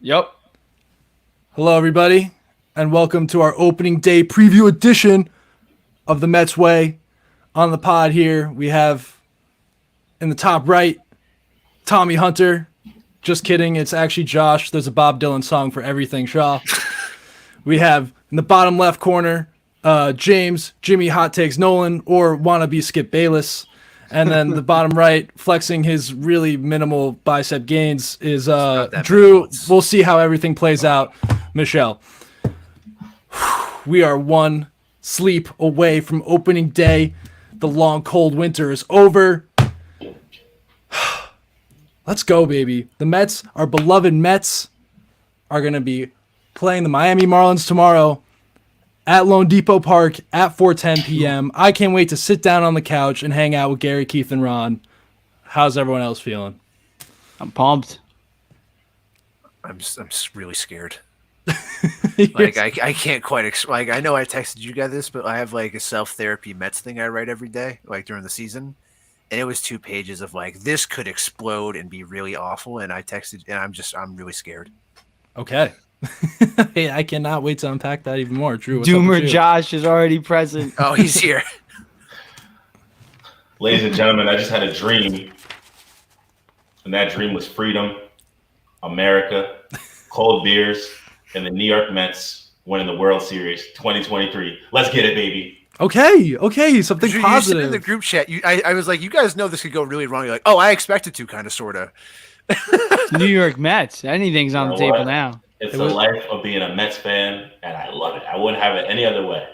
Yep. Hello, everybody, and welcome to our opening day preview edition of the Mets Way. On the pod here, we have in the top right, Tommy Hunter. Just kidding, it's actually Josh. There's a Bob Dylan song for everything, Shaw. We have in the bottom left corner, James, Jimmy Hot Takes Nolan, or wannabe Skip Bayless. And then the bottom right, flexing his really minimal bicep gains, is Drew. We'll see how everything plays out. Michelle. We are one sleep away from opening day. The long, cold winter is over. Let's go, baby. The Mets, our beloved Mets, are going to be playing the Miami Marlins tomorrow at Lone Depot Park at 4:10 p.m. I can't wait to sit down on the couch and hang out with Gary, Keith, and Ron. How's everyone else feeling? I'm pumped. I'm really scared. Like I can't quite like I know I texted you guys this, but I have like a self-therapy Mets thing I write every day, like during the season, and it was 2 pages of like this could explode and be really awful, and I texted, and I'm really scared. Okay. Hey, I cannot wait to unpack that even more. Drew, what's Doomer up with you? Josh is already present. Oh, he's here. Ladies and gentlemen, I just had a dream, and that dream was freedom, America, cold beers, and the New York Mets winning the World Series 2023. Let's get it, baby. Okay, something You positive. said in the group chat, I was like, you guys know this could go really wrong. You're like, oh, I expected to, kind of, sorta. New York Mets. Anything's on the You know table what? now. It's the life of being a Mets fan, and I love it. I wouldn't have it any other way.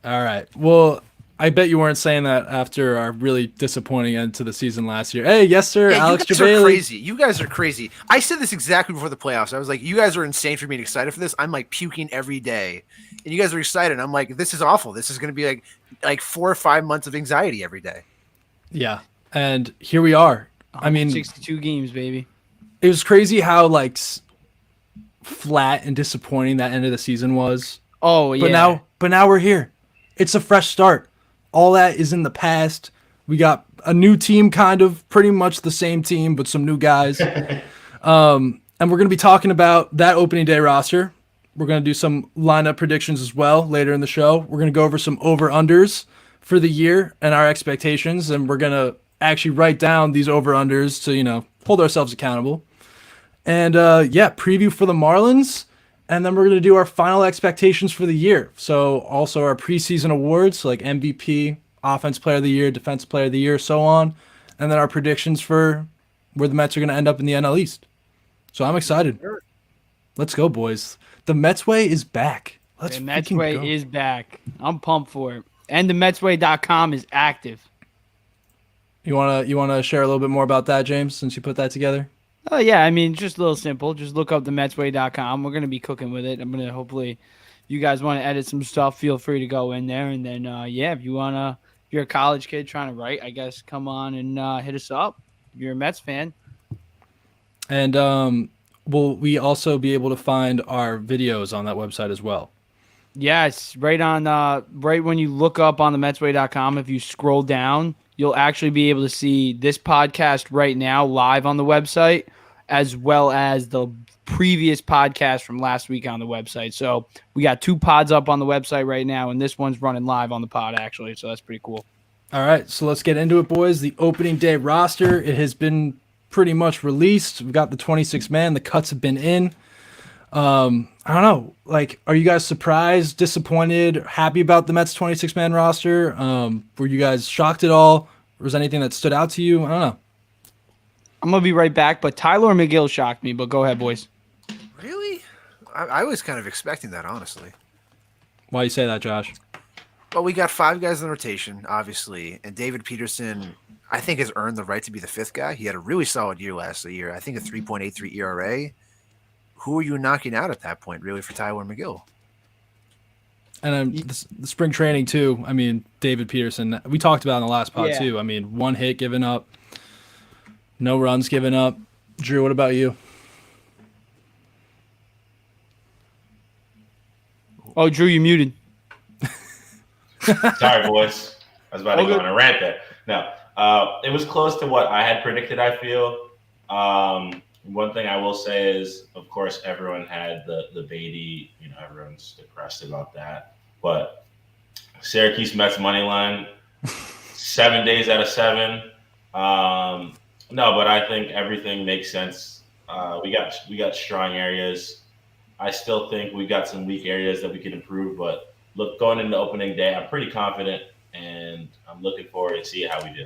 All right. Well, I bet you weren't saying that after our really disappointing end to the season last year. Hey, yes, sir, Yeah, Alex you guys are Jabali. crazy. You guys are crazy. I said this exactly before the playoffs. I was like, you guys are insane for being excited for this. I'm like puking every day, and you guys are excited. I'm like, this is awful. This is going to be like 4 or 5 months of anxiety every day. Yeah, and here we are. I mean, 62 games, baby. it was crazy how like flat and disappointing that end of the season was. Oh, yeah. But now we're here. It's a fresh start. All that is in the past. We got a new team, kind of pretty much the same team, but some new guys. And we're going to be talking about that opening day roster. We're going to do some lineup predictions as well later in the show. We're going to go over some over-unders for the year and our expectations, and we're going to actually write down these over-unders to, hold ourselves accountable. And, preview for the Marlins, and then we're going to do our final expectations for the year. So also our preseason awards, like MVP, Offense Player of the Year, Defensive Player of the Year, so on. And then our predictions for where the Mets are going to end up in the NL East. So I'm excited. Let's go, boys. The Mets Way is back. Let's The Mets freaking Way go. is back. I'm pumped for it. And the MetsWay.com is active. You wanna share a little bit more about that, James, since you put that together? Oh, yeah. I mean, just a little simple. Just look up the MetsWay.com. We're going to be cooking with it. I'm going to hopefully, if you guys want to edit some stuff, feel free to go in there. And then, if you want to, if you're a college kid trying to write, I guess, come on and hit us up. If you're a Mets fan. And will we also be able to find our videos on that website as well? Yes, right when you look up on the MetsWay.com, if you scroll down, you'll actually be able to see this podcast right now live on the website, as well as the previous podcast from last week on the website. So we got 2 pods up on the website right now, and this one's running live on the pod, actually. So that's pretty cool. All right, so let's get into it, boys. The opening day roster, it has been pretty much released. We've got the 26 man. The cuts have been in. I don't know. Like, are you guys surprised, disappointed, happy about the Mets 26 man roster? Were you guys shocked at all? Or was anything that stood out to you? I don't know. I'm going to be right back, but Tyler McGill shocked me. But go ahead, boys. Really? I was kind of expecting that, honestly. Why you say that, Josh? Well, we got 5 guys in the rotation, obviously, and David Peterson, I think, has earned the right to be the 5th guy. He had a really solid year last year. I think a 3.83 ERA. Who are you knocking out at that point, really, for Tyler McGill? And the spring training, too. I mean, David Peterson, we talked about in the last pod, too. I mean, 1 hit given up, no runs given up. Drew, what about you? Oh, Drew, you muted. Sorry, boys. I was about to go on a rant there. No, it was close to what I had predicted, I feel. One thing I will say is, of course, everyone had the Beatty. Everyone's depressed about that. But Syracuse Mets money line, 7 days out of 7. No, but I think everything makes sense. We got strong areas. I still think we got some weak areas that we can improve. But look, going into opening day, I'm pretty confident, and I'm looking forward to see how we do.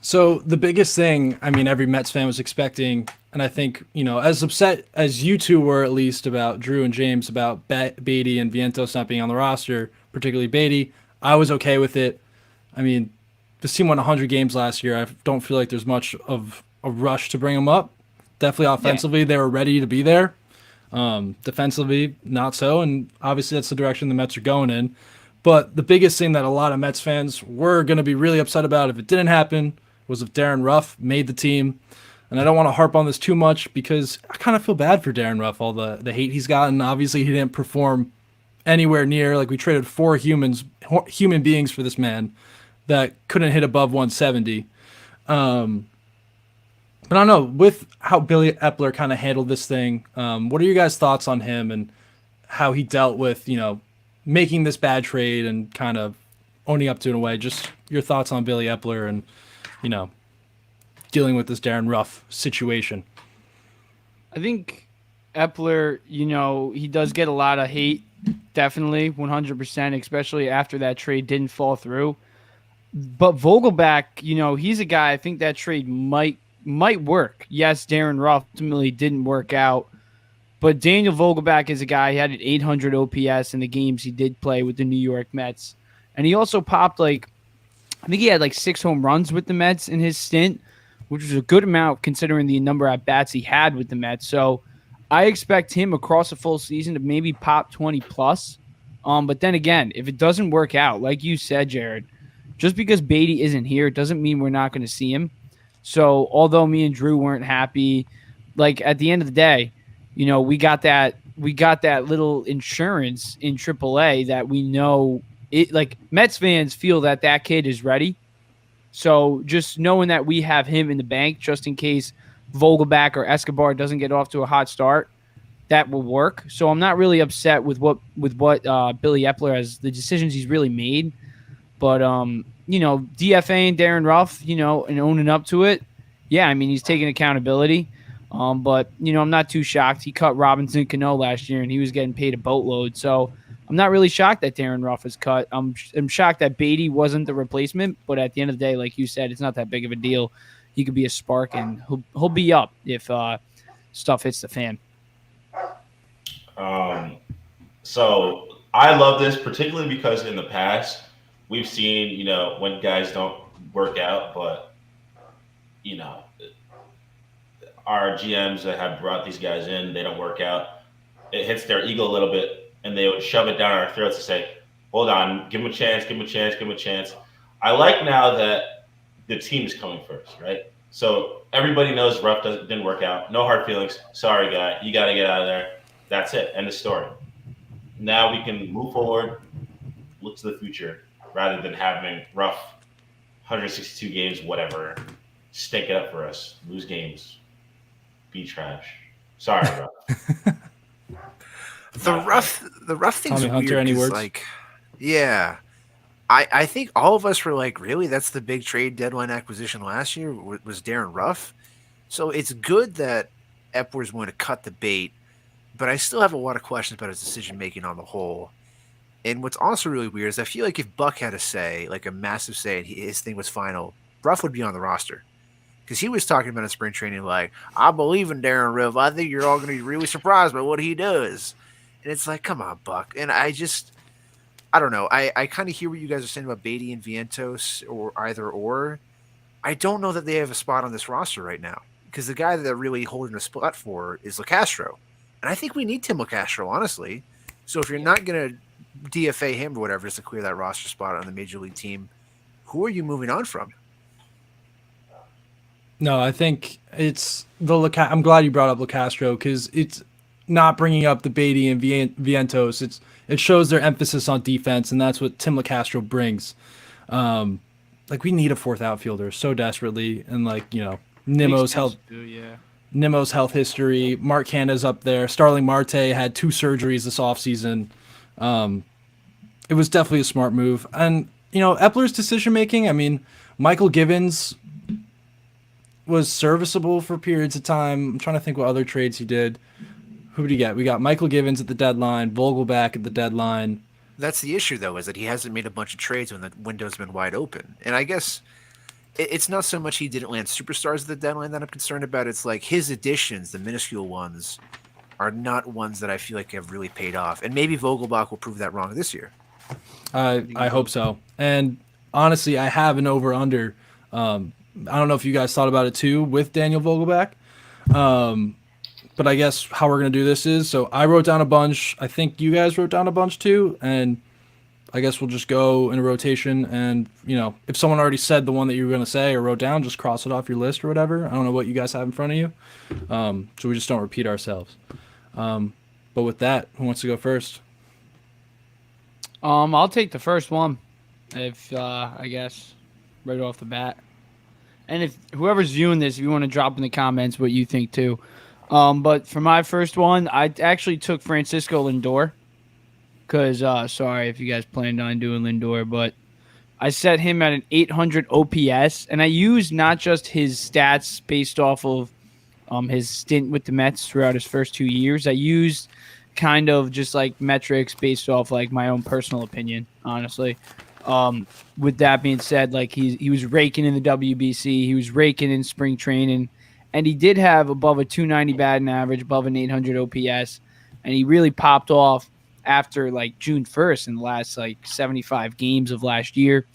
So the biggest thing, I mean, every Mets fan was expecting, and I think, as upset as you two were, at least, about Drew and James, about Beatty and Vientos not being on the roster, particularly Beatty, I was okay with it. I mean, this team won 100 games last year. I don't feel like there's much of a rush to bring them up. Definitely offensively, they were ready to be there. Defensively, not so, and obviously that's the direction the Mets are going in. But the biggest thing that a lot of Mets fans were going to be really upset about if it didn't happen was if Darren Ruff made the team. And I don't want to harp on this too much because I kind of feel bad for Darren Ruff, all the hate he's gotten. Obviously, he didn't perform anywhere near. Like, we traded 4 human beings for this man that couldn't hit above 170. But I don't know, with how Billy Epler kind of handled this thing, what are your guys' thoughts on him and how he dealt with, making this bad trade and kind of owning up to it in a way? Just your thoughts on Billy Epler and, dealing with this Darren Ruff situation. I think Epler, he does get a lot of hate, definitely, 100%, especially after that trade didn't fall through. But Vogelback, he's a guy, I think that trade might work. Yes, Darren Ruff ultimately didn't work out, but Daniel Vogelback is a guy, he had an 800 OPS in the games he did play with the New York Mets. And he also popped I think he had 6 home runs with the Mets in his stint, which was a good amount considering the number of bats he had with the Mets. So I expect him across a full season to maybe pop 20 plus. But then again, if it doesn't work out, like you said, Jared, just because Beatty isn't here doesn't mean we're not going to see him. So although me and Drew weren't happy, at the end of the day, we got that little insurance in AAA that we know it. Mets fans feel that kid is ready. So just knowing that we have him in the bank, just in case Vogelback or Escobar doesn't get off to a hot start, that will work. So I'm not really upset with what Billy Epler has, the decisions he's really made. But DFAing Darren Ruff, and owning up to it, yeah, I mean, he's taking accountability. But I'm not too shocked. He cut Robinson Cano last year, and he was getting paid a boatload. So I'm not really shocked that Darren Ruff is cut. I'm shocked that Beatty wasn't the replacement. But at the end of the day, like you said, it's not that big of a deal. He could be a spark, and he'll be up if stuff hits the fan. So I love this, particularly because in the past we've seen, when guys don't work out, but our GMs that have brought these guys in, they don't work out. It hits their ego a little bit, and they would shove it down our throats and say, hold on, give him a chance, give him a chance, give him a chance. I like now that the team is coming first, right? So everybody knows Ruff didn't work out. No hard feelings. Sorry, guy. You got to get out of there. That's it. End of story. Now we can move forward, look to the future, rather than having Ruff 162 games, whatever, stink it up for us, lose games, be trash. Sorry, Ruff. The rough thing's Tommy Hunter, weird. any words? Yeah. I think all of us were like, really? That's the big trade deadline acquisition last year was Darren Ruff? So it's good that Epler's going to cut the bait, but I still have a lot of questions about his decision-making on the whole. And what's also really weird is I feel like if Buck had a say, a massive say, and his thing was final, Ruff would be on the roster. Because he was talking about in spring training, I believe in Darren Ruff. I think you're all going to be really surprised by what he does. And it's come on, Buck. And I don't know. I kind of hear what you guys are saying about Beatty and Vientos or either or. I don't know that they have a spot on this roster right now. Because the guy that they're really holding a spot for is LeCastro. And I think we need Tim LeCastro, honestly. So if you're not going to DFA him or whatever just to clear that roster spot on the major league team, who are you moving on from? No, I think it's I'm glad you brought up LeCastro because it's not bringing up the Beatty and Vientos. It shows their emphasis on defense, and that's what Tim LeCastro brings. We need a fourth outfielder so desperately, and Nimmo's health. Yeah. Nimmo's health history. Mark Canada's up there. Starling Marte had 2 surgeries this offseason. It was definitely a smart move. And, Epler's decision making, I mean, Michael Givens was serviceable for periods of time. I'm trying to think what other trades he did. Who did he get? We got Michael Givens at the deadline, Vogelback at the deadline. That's the issue, though, is that he hasn't made a bunch of trades when the window's been wide open. And I guess it's not so much he didn't land superstars at the deadline that I'm concerned about. It's like his additions, the minuscule ones, are not ones that I feel like have really paid off. And maybe Vogelbach will prove that wrong this year. I hope so. And honestly, I have an over-under. I don't know if you guys thought about it too with Daniel Vogelbach. But I guess how we're going to do this is, so I wrote down a bunch. I think you guys wrote down a bunch too. And I guess we'll just go in a rotation. And, if someone already said the one that you were going to say or wrote down, just cross it off your list or whatever. I don't know what you guys have in front of you. So we just don't repeat ourselves. But with that, who wants to go first? I'll take the first one, if I guess right off the bat. And if whoever's viewing this, if you want to drop in the comments what you think too. But for my first one, I actually took Francisco Lindor. Because, sorry if you guys planned on doing Lindor, but I set him at an 800 OPS. And I used not just his stats based off of his stint with the Mets throughout his first 2 years. I used kind of just like metrics based off like my own personal opinion, honestly. With that being said, like he was raking in the WBC, he was raking in spring training, and he did have above a 290 batting average, above an 800 OPS, and he really popped off after like June 1st in the last like 75 games of last year.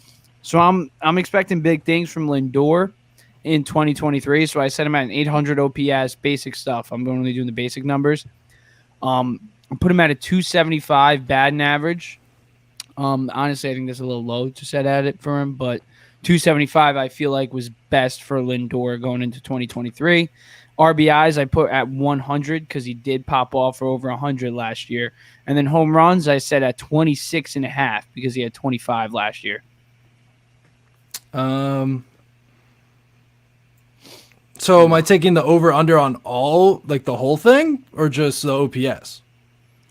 So I'm expecting big things from Lindor in 2023. So I set him at an 800 OPS, basic stuff. I'm only doing the basic numbers. I put him at a 275 batting average. Honestly, I think that's a little low to set at it for him, but 275 I feel like was best for Lindor going into 2023. RBIs I put at 100 because he did pop off for over 100 last year. And then home runs I set at 26.5 because he had 25 last year. So am I taking the over-under on all, like the whole thing, or just the OPS?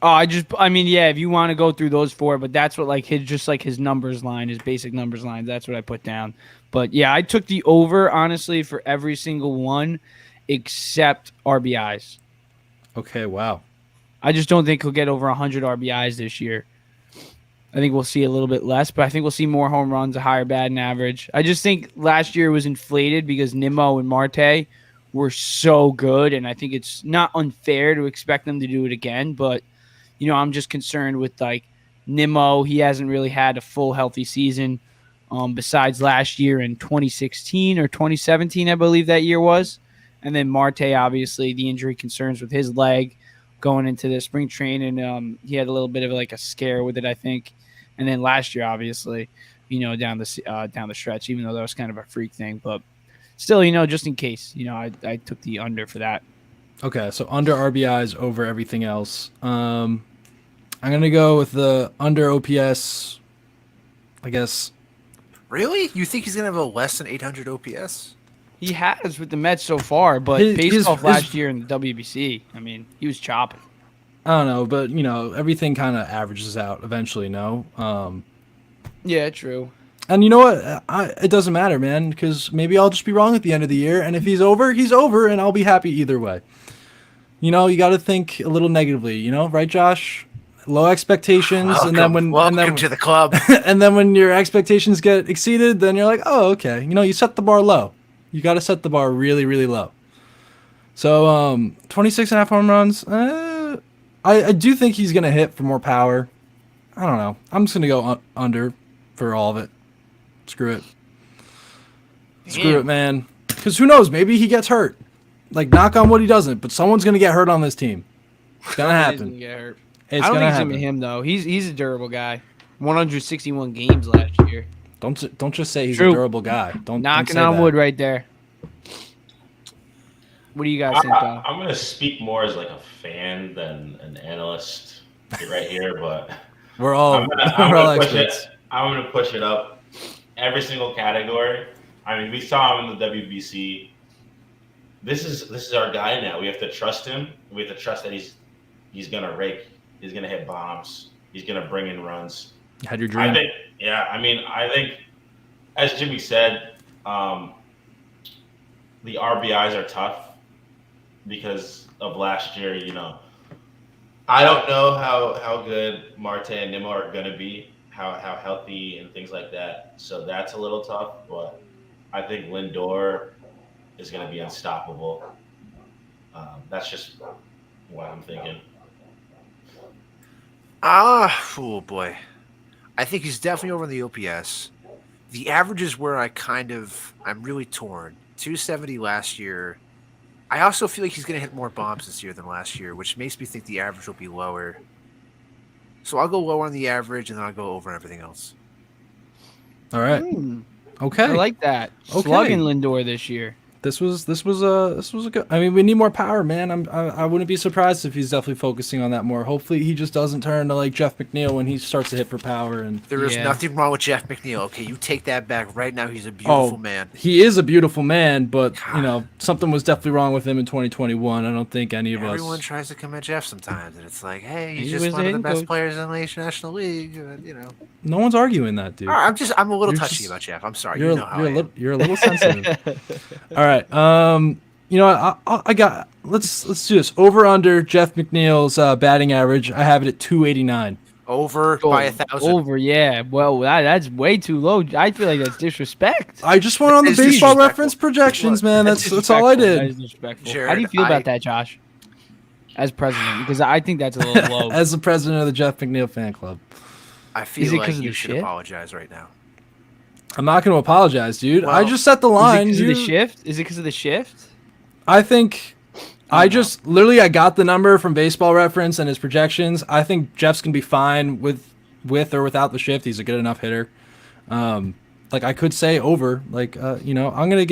Oh, yeah, if you want to go through those 4, but that's what like his numbers line, his basic numbers line, that's what I put down. But yeah, I took the over, honestly, for every single one except RBIs. Okay, wow. I just don't think he'll get over 100 RBIs this year. I think we'll see a little bit less, but I think we'll see more home runs, a higher batting average. I just think last year was inflated because Nimmo and Marte were so good, and I think it's not unfair to expect them to do it again, but I'm just concerned with like Nimmo. He hasn't really had a full healthy season besides last year in 2016 or 2017, I believe that year was. And then Marte, obviously, the injury concerns with his leg going into the spring training. He had a little bit of like a scare with it, I think. And then last year, obviously, down the stretch, even though that was kind of a freak thing. But still, just in case, I took the under for that. Okay, so under RBIs over everything else. I'm going to go with the under OPS, I guess. Really? You think he's going to have a less than 800 OPS? He has with the Mets so far, but based off last year in the WBC, I mean, he was chopping. I don't know, but, everything kind of averages out eventually, no? Yeah, true. And you know what? It doesn't matter, man, because maybe I'll just be wrong at the end of the year, and if he's over, and I'll be happy either way. You got to think a little negatively, right, Josh? Low expectations, welcome to the club. And then when your expectations get exceeded, then you're like, oh, okay. You set the bar low. You got to set the bar really, really low. So 26.5 home runs. I do think he's going to hit for more power. I don't know. I'm just going to go under for all of it. Screw it. Screw it, man. Because who knows? Maybe he gets hurt. Like, knock on wood, he doesn't. But someone's going to get hurt on this team. It's going to happen. He's gonna get hurt. It's I don't gonna think it's happen. going to be him, though. He's a durable guy. 161 games last year. Don't just say he's True. a durable guy. Don't Knocking say on that. wood right there. What do you guys think, though? I'm going to speak more as like a fan than an analyst right here, but We're all I'm gonna push experts. it. I'm going to push it up every single category. I mean, we saw him in the WBC. this is our guy now. We have to trust him. We have to trust that he's gonna rake. He's gonna hit bombs. He's gonna bring in runs. You had your dream. I think, as Jimmy said, the RBIs are tough because of last year. I don't know how good Marte and Nimmo are gonna be, how healthy and things like that. So that's a little tough, but I think Lindor is going to be unstoppable. That's just what I'm thinking. Oh boy. I think he's definitely over the OPS. The average is where I'm really torn. 270 last year. I also feel like he's going to hit more bombs this year than last year, which makes me think the average will be lower. So I'll go lower on the average, and then I'll go over on everything else. All right. Okay. I like that. Okay. Slugging Lindor this year. This was a good. I mean, we need more power, man. I wouldn't be surprised if he's definitely focusing on that more. Hopefully, he just doesn't turn to like Jeff McNeil when he starts to hit for power. And There is nothing wrong with Jeff McNeil. Okay, you take that back right now. He's a beautiful man. He is a beautiful man, but something was definitely wrong with him in 2021. I don't think Everyone us. tries to come at Jeff sometimes, and it's like, hey, he's He just was one of the in, best coach. players in the National League. No one's arguing that, dude. I'm a little You're touchy just- about Jeff. I'm sorry. You're, You know how I am. you're a little sensitive. All right. I got. Let's do this. Over under Jeff McNeil's batting average. I have it at 289. Over by 1,000. Over, yeah. Well, that's way too low. I feel like that's disrespect. I just went on the It's baseball disrespectful. reference projections, man. That's all I Disrespectful. That did. is disrespectful. Jared, How do you feel about that, Josh? As president, because I think that's a little low. As the president of the Jeff McNeil fan club, I Is feel it like 'cause of you the should shit? apologize right now. I'm not going to apologize, dude. I Well, just set the Is it line. because of the dude. shift? Is it because of the shift? I think I just literally I got the number from Baseball Reference and his projections. I think Jeff's gonna be fine with or without the shift. He's a good enough hitter. Like I could say over. Like I'm gonna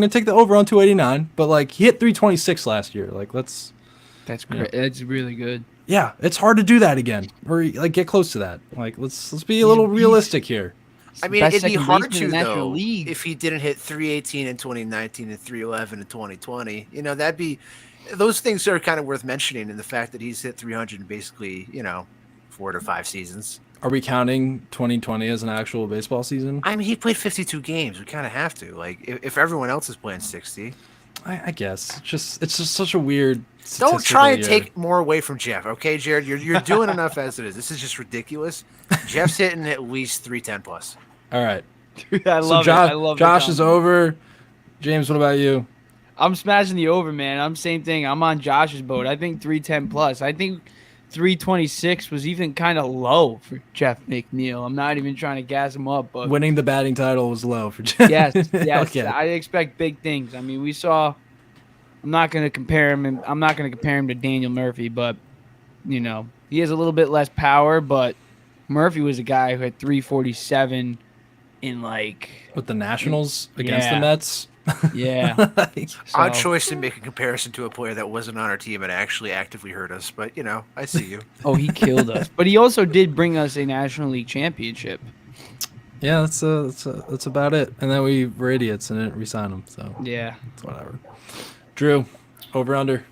take the over on 289. But like he hit 326 last year. Like That's great. That's really good. it's hard to do that again or like get close to that. Like let's be a little realistic here. I mean, Best it'd be second hard baseman to in the National though League. if he didn't hit 318 in 2019 and 311 in 2020. That'd be those things are kind of worth mentioning, and the fact that he's hit 300 in basically 4 to 5 seasons. Are we counting 2020 as an actual baseball season? I mean, he played 52 games. We kind of have to. Like, if everyone else is playing 60, I guess it's just such a weird. don't try and statistical year. take more away from Jeff, okay, Jared? You're doing enough as it is. This is just ridiculous. Jeff's hitting at least 310 plus. All right. I love Josh, it. I love Josh the is comment. over. James, what about you? I'm smashing the over, man. I'm same thing. I'm on Josh's boat. I think 310 plus. I think 326 was even kind of low for Jeff McNeil. I'm not even trying to gas him up, but Winning the batting title was low for Jeff. yes, Okay. I expect big things. I mean, we saw. I'm not going to compare him. I'm not going to compare him to Daniel Murphy, but he has a little bit less power. But Murphy was a guy who had 347 in With the Nationals against the Yeah. Mets. yeah. Odd So- choice to make a comparison to a player that wasn't on our team and actually actively hurt us, but I see you. Oh, he killed us. But he also did bring us a National League championship. Yeah, that's about it. And then we were idiots and didn't re-sign him. So Yeah. it's whatever. Drew, over under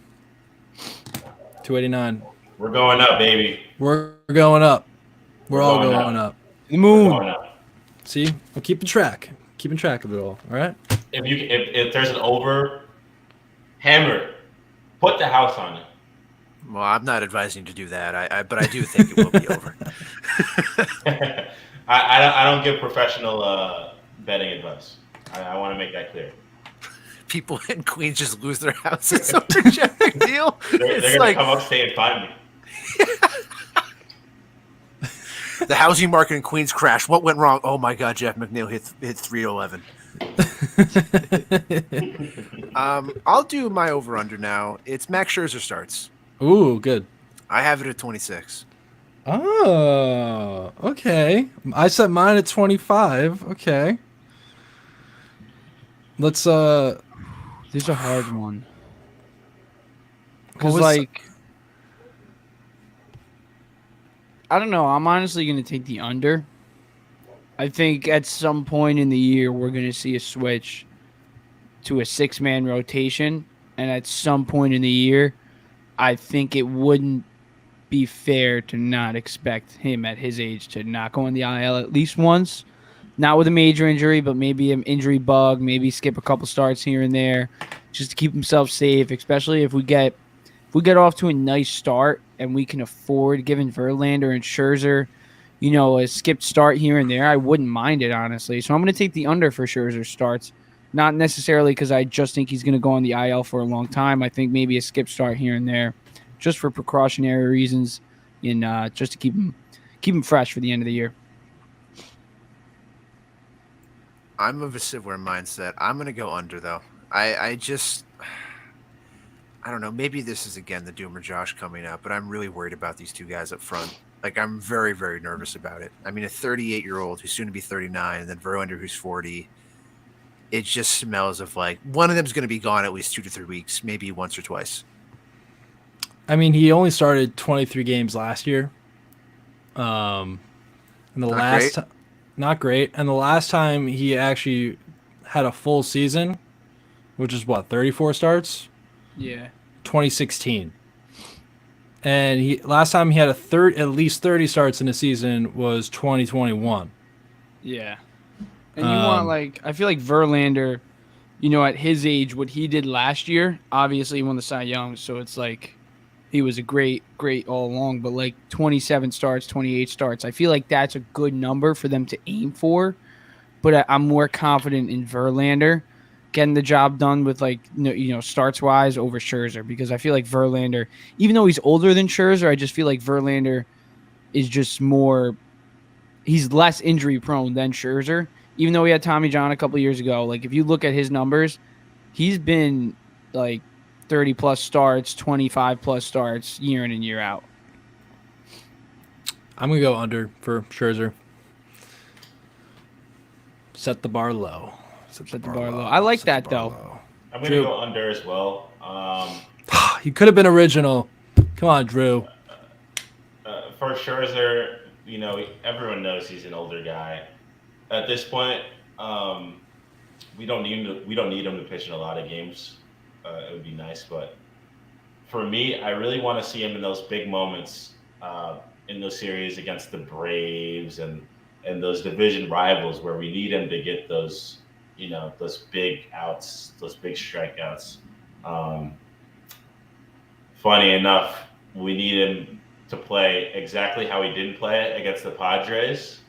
289. We're going up, baby. We're going up. We're all going going up. up. The We're moon. going up. See, I'm keeping track of it all. All right. If there's an over, hammer it. Put the house on it. Well, I'm not advising you to do that. But I do think it will be over. I don't give professional betting advice. I want to make that clear. People in Queens just lose their houses over Jeff McNeil. They're It's gonna like come upstate and find me. the housing market in Queens crashed. What went wrong? Oh my God, Jeff McNeil hit 311. I'll do my over under now. It's Max Scherzer starts. Ooh, good. I have it at 26. Oh, okay. I set mine at 25. Okay. Let's This is a hard one. Because, was- I don't know. I'm honestly going to take the under. I think at some point in the year, we're going to see a switch to a 6-man rotation. and at some point in the year, I think it wouldn't be fair to not expect him at his age to not go on the IL at least once. Not with a major injury, but maybe an injury bug, maybe skip a couple starts here and there just to keep himself safe, especially if we get off to a nice start and we can afford giving Verlander and Scherzer, a skipped start here and there. I wouldn't mind it, honestly. So I'm going to take the under for Scherzer starts, not necessarily because I just think he's going to go on the IL for a long time. I think maybe a skip start here and there just for precautionary reasons and just to keep him fresh for the end of the year. I'm of a similar mindset. I'm going to go under, though. I don't know. Maybe this is, again, the Doomer Josh coming up, but I'm really worried about these two guys up front. Like, I'm very, very nervous about it. I mean, a 38-year-old who's soon to be 39, and then Verlander who's 40, it just smells of, like, one of them's going to be gone at least 2 to 3 weeks, maybe once or twice. I mean, he only started 23 games last year. And not great. And the last time he actually had a full season, which is 34 starts? Yeah. 2016. And last time he had at least 30 starts in a season was 2021. Yeah. And you want, I feel like Verlander, at his age, what he did last year, obviously he won the Cy Young, so it's like he was a great all along, but 27 starts, 28 starts, I feel like that's a good number for them to aim for. But I'm more confident in Verlander getting the job done with starts wise over Scherzer, because I feel like Verlander, even though he's older than Scherzer, I just feel like Verlander is just more, he's less injury prone than Scherzer. Even though he had Tommy John a couple years ago, if you look at his numbers, he's been 30 plus starts, 25 plus starts year in and year out. I'm going to go under for Scherzer. Set the bar low. Set the bar low. I like that, though. I'm going to go under as well. You could have been original. Come on, Drew. For Scherzer, everyone knows he's an older guy. At this point, we don't need him to pitch in a lot of games. It would be nice, but for me, I really want to see him in those big moments in those series against the Braves and those division rivals where we need him to get those, those big outs, those big strikeouts. Funny enough, we need him to play exactly how he didn't play against the Padres.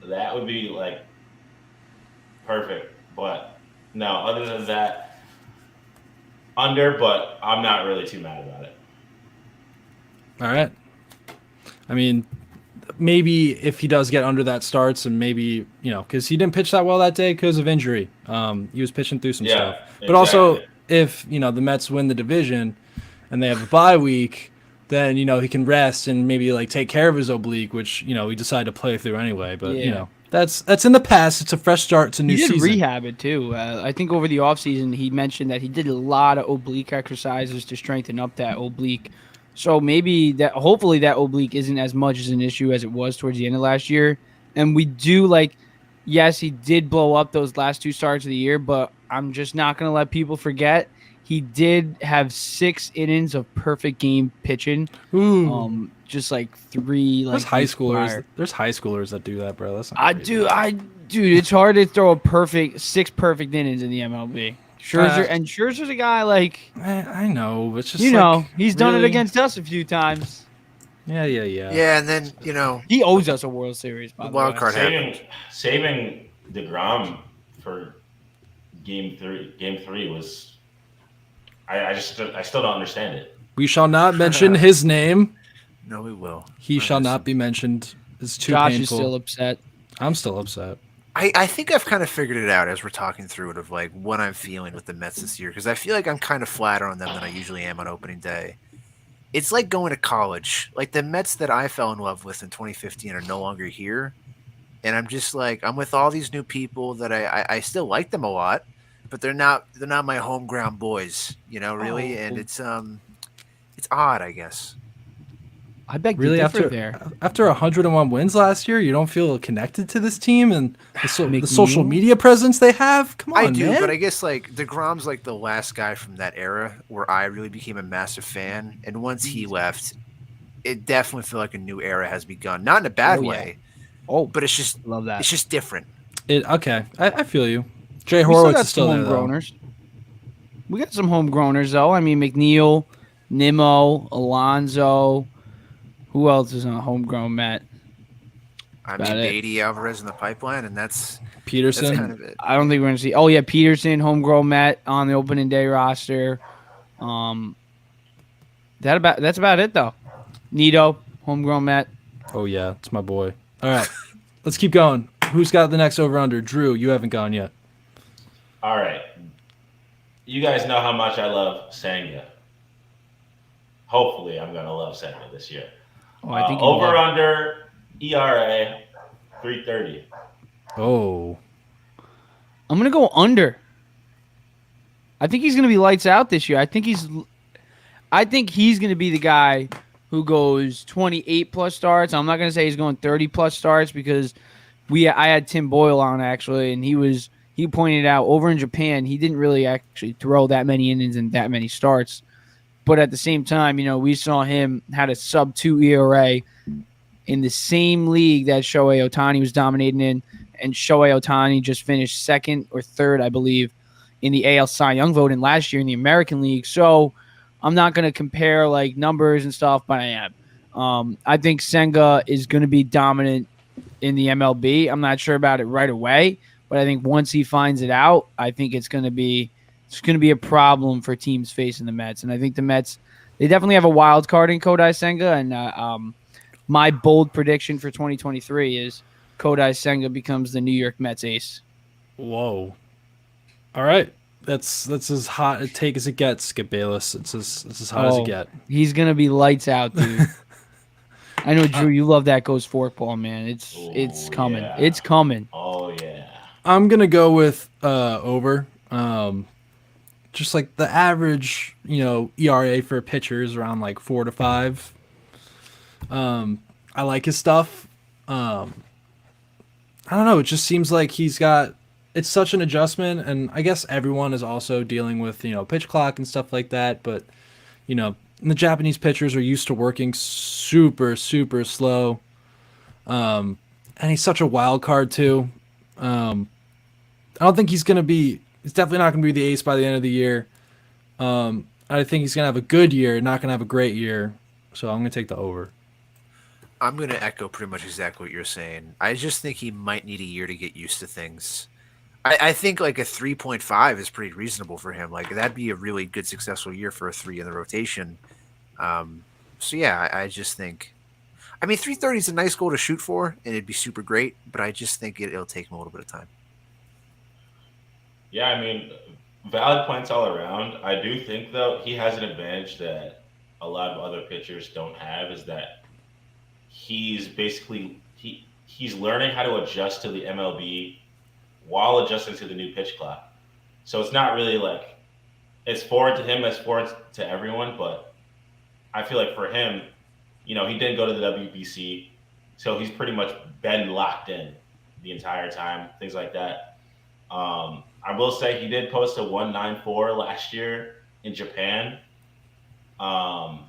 That would be perfect. But no, other than that, under, but I'm not really too mad about it. All right. I mean, maybe if he does get under that starts, and maybe, because he didn't pitch that well that day because of injury. He was pitching through some stuff. But exactly. Also, if, the Mets win the division and they have a bye week, then, he can rest and maybe take care of his oblique, which, he decided to play through anyway. But, that's in the past. It's a fresh start to new season. He did rehab it too. I think over the offseason he mentioned that he did a lot of oblique exercises to strengthen up that oblique. So hopefully that oblique isn't as much as an issue as it was towards the end of last year. And we do yes, he did blow up those last 2 starts of the year, but I'm just not going to let people forget he did have 6 innings of perfect game pitching. Ooh. Just 3 There's high schoolers. There's high schoolers that do that, bro. That's not crazy. Dude, it's hard to throw a 6 perfect innings in the MLB. Scherzer's a guy I know, it's just he's done it against us a few times. Yeah. Yeah, and then he owes us a World Series. By the wild way. card happened. Saving DeGrom for game three was. I still don't understand it. We shall not mention his name. No, we will. He shall not be mentioned. It's too Josh painful. is still upset. I'm still upset. I think I've kind of figured it out as we're talking through it of what I'm feeling with the Mets this year, because I feel like I'm kind of flatter on them than I usually am on opening day. It's like going to college. The Mets that I fell in love with in 2015 are no longer here. And I'm just I'm with all these new people that I still like them a lot, but they're not my home ground boys, really. And it's odd, I guess. I beg to Really, differ there. after 101 wins last year, you don't feel connected to this team and the social McNeil? media presence they have? Come on, I do, man. but I guess like DeGrom's like the last guy from that era where I really became a massive fan. And once he left, it definitely felt like a new era has begun. Not in a bad Oh, yeah. way, Oh, but it's just love that. it's just different. Okay, I feel you. Jay We still Horowitz got is still some there, though. homegrowners. We got some homegrowners though. I mean, McNeil, Nimmo, Alonzo. Who else is on a homegrown Met? I About mean, it. Beatty, Alvarez in the pipeline, and that's Peterson. kind of it. I don't think we're gonna see. Oh yeah, Peterson, homegrown Met on the opening day roster. That's about it though. Nito, homegrown Met. Oh yeah, it's my boy. All right, let's keep going. Who's got the next over under? Drew, you haven't gone yet. All right. You guys know how much I love Senga. Hopefully, I'm gonna love Senga this year. Oh, I think over under ERA 330. Oh, I'm gonna go under. I think he's gonna be lights out this year. I think he's gonna be the guy who goes 28 plus starts. I'm not gonna say he's going 30 plus starts because I had Tim Boyle on actually, and he pointed out over in Japan he didn't really actually throw that many innings and that many starts. But at the same time, we saw him had a sub-2 ERA in the same league that Shohei Ohtani was dominating in, and Shohei Ohtani just finished second or third, I believe, in the AL Cy Young voting last year in the American League. So I'm not going to compare like numbers and stuff, but I am. I think Senga is going to be dominant in the MLB. I'm not sure about it right away, but I think once he finds it out, I think it's going to be a problem for teams facing the Mets. And I think the Mets, they definitely have a wild card in Kodai Senga. And my bold prediction for 2023 is Kodai Senga becomes the New York Mets ace. whoa. All right, that's as hot a take as it gets, Skip Bayless. It's as hot as it gets. He's going to be lights out, dude. I know, Drew, you love that Ghost forkball, man. It's coming. Yeah. It's coming. Oh yeah. I'm gonna go with over. Just like the average, ERA for a pitcher is around like 4 to 5. I like his stuff. I don't know. It just seems like it's such an adjustment, and I guess everyone is also dealing with pitch clock and stuff like that. But the Japanese pitchers are used to working super super slow, and he's such a wild card too. I don't think he's definitely not going to be the ace by the end of the year. I think he's going to have a good year, not going to have a great year. So I'm going to take the over. I'm going to echo pretty much exactly what you're saying. I just think he might need a year to get used to things. I think like a 3.5 is pretty reasonable for him. Like that'd be a really good, successful year for a 3 in the rotation. So yeah, I just think, 330 is a nice goal to shoot for, and it'd be super great. But I just think it'll take him a little bit of time. Yeah, valid points all around. I do think, though, he has an advantage that a lot of other pitchers don't have, is that he's basically he's learning how to adjust to the MLB while adjusting to the new pitch clock. So it's not really like it's foreign to him, it's foreign to everyone, but I feel like for him, he didn't go to the WBC, so he's pretty much been locked in the entire time, things like that. I will say he did post a 194 last year in Japan. But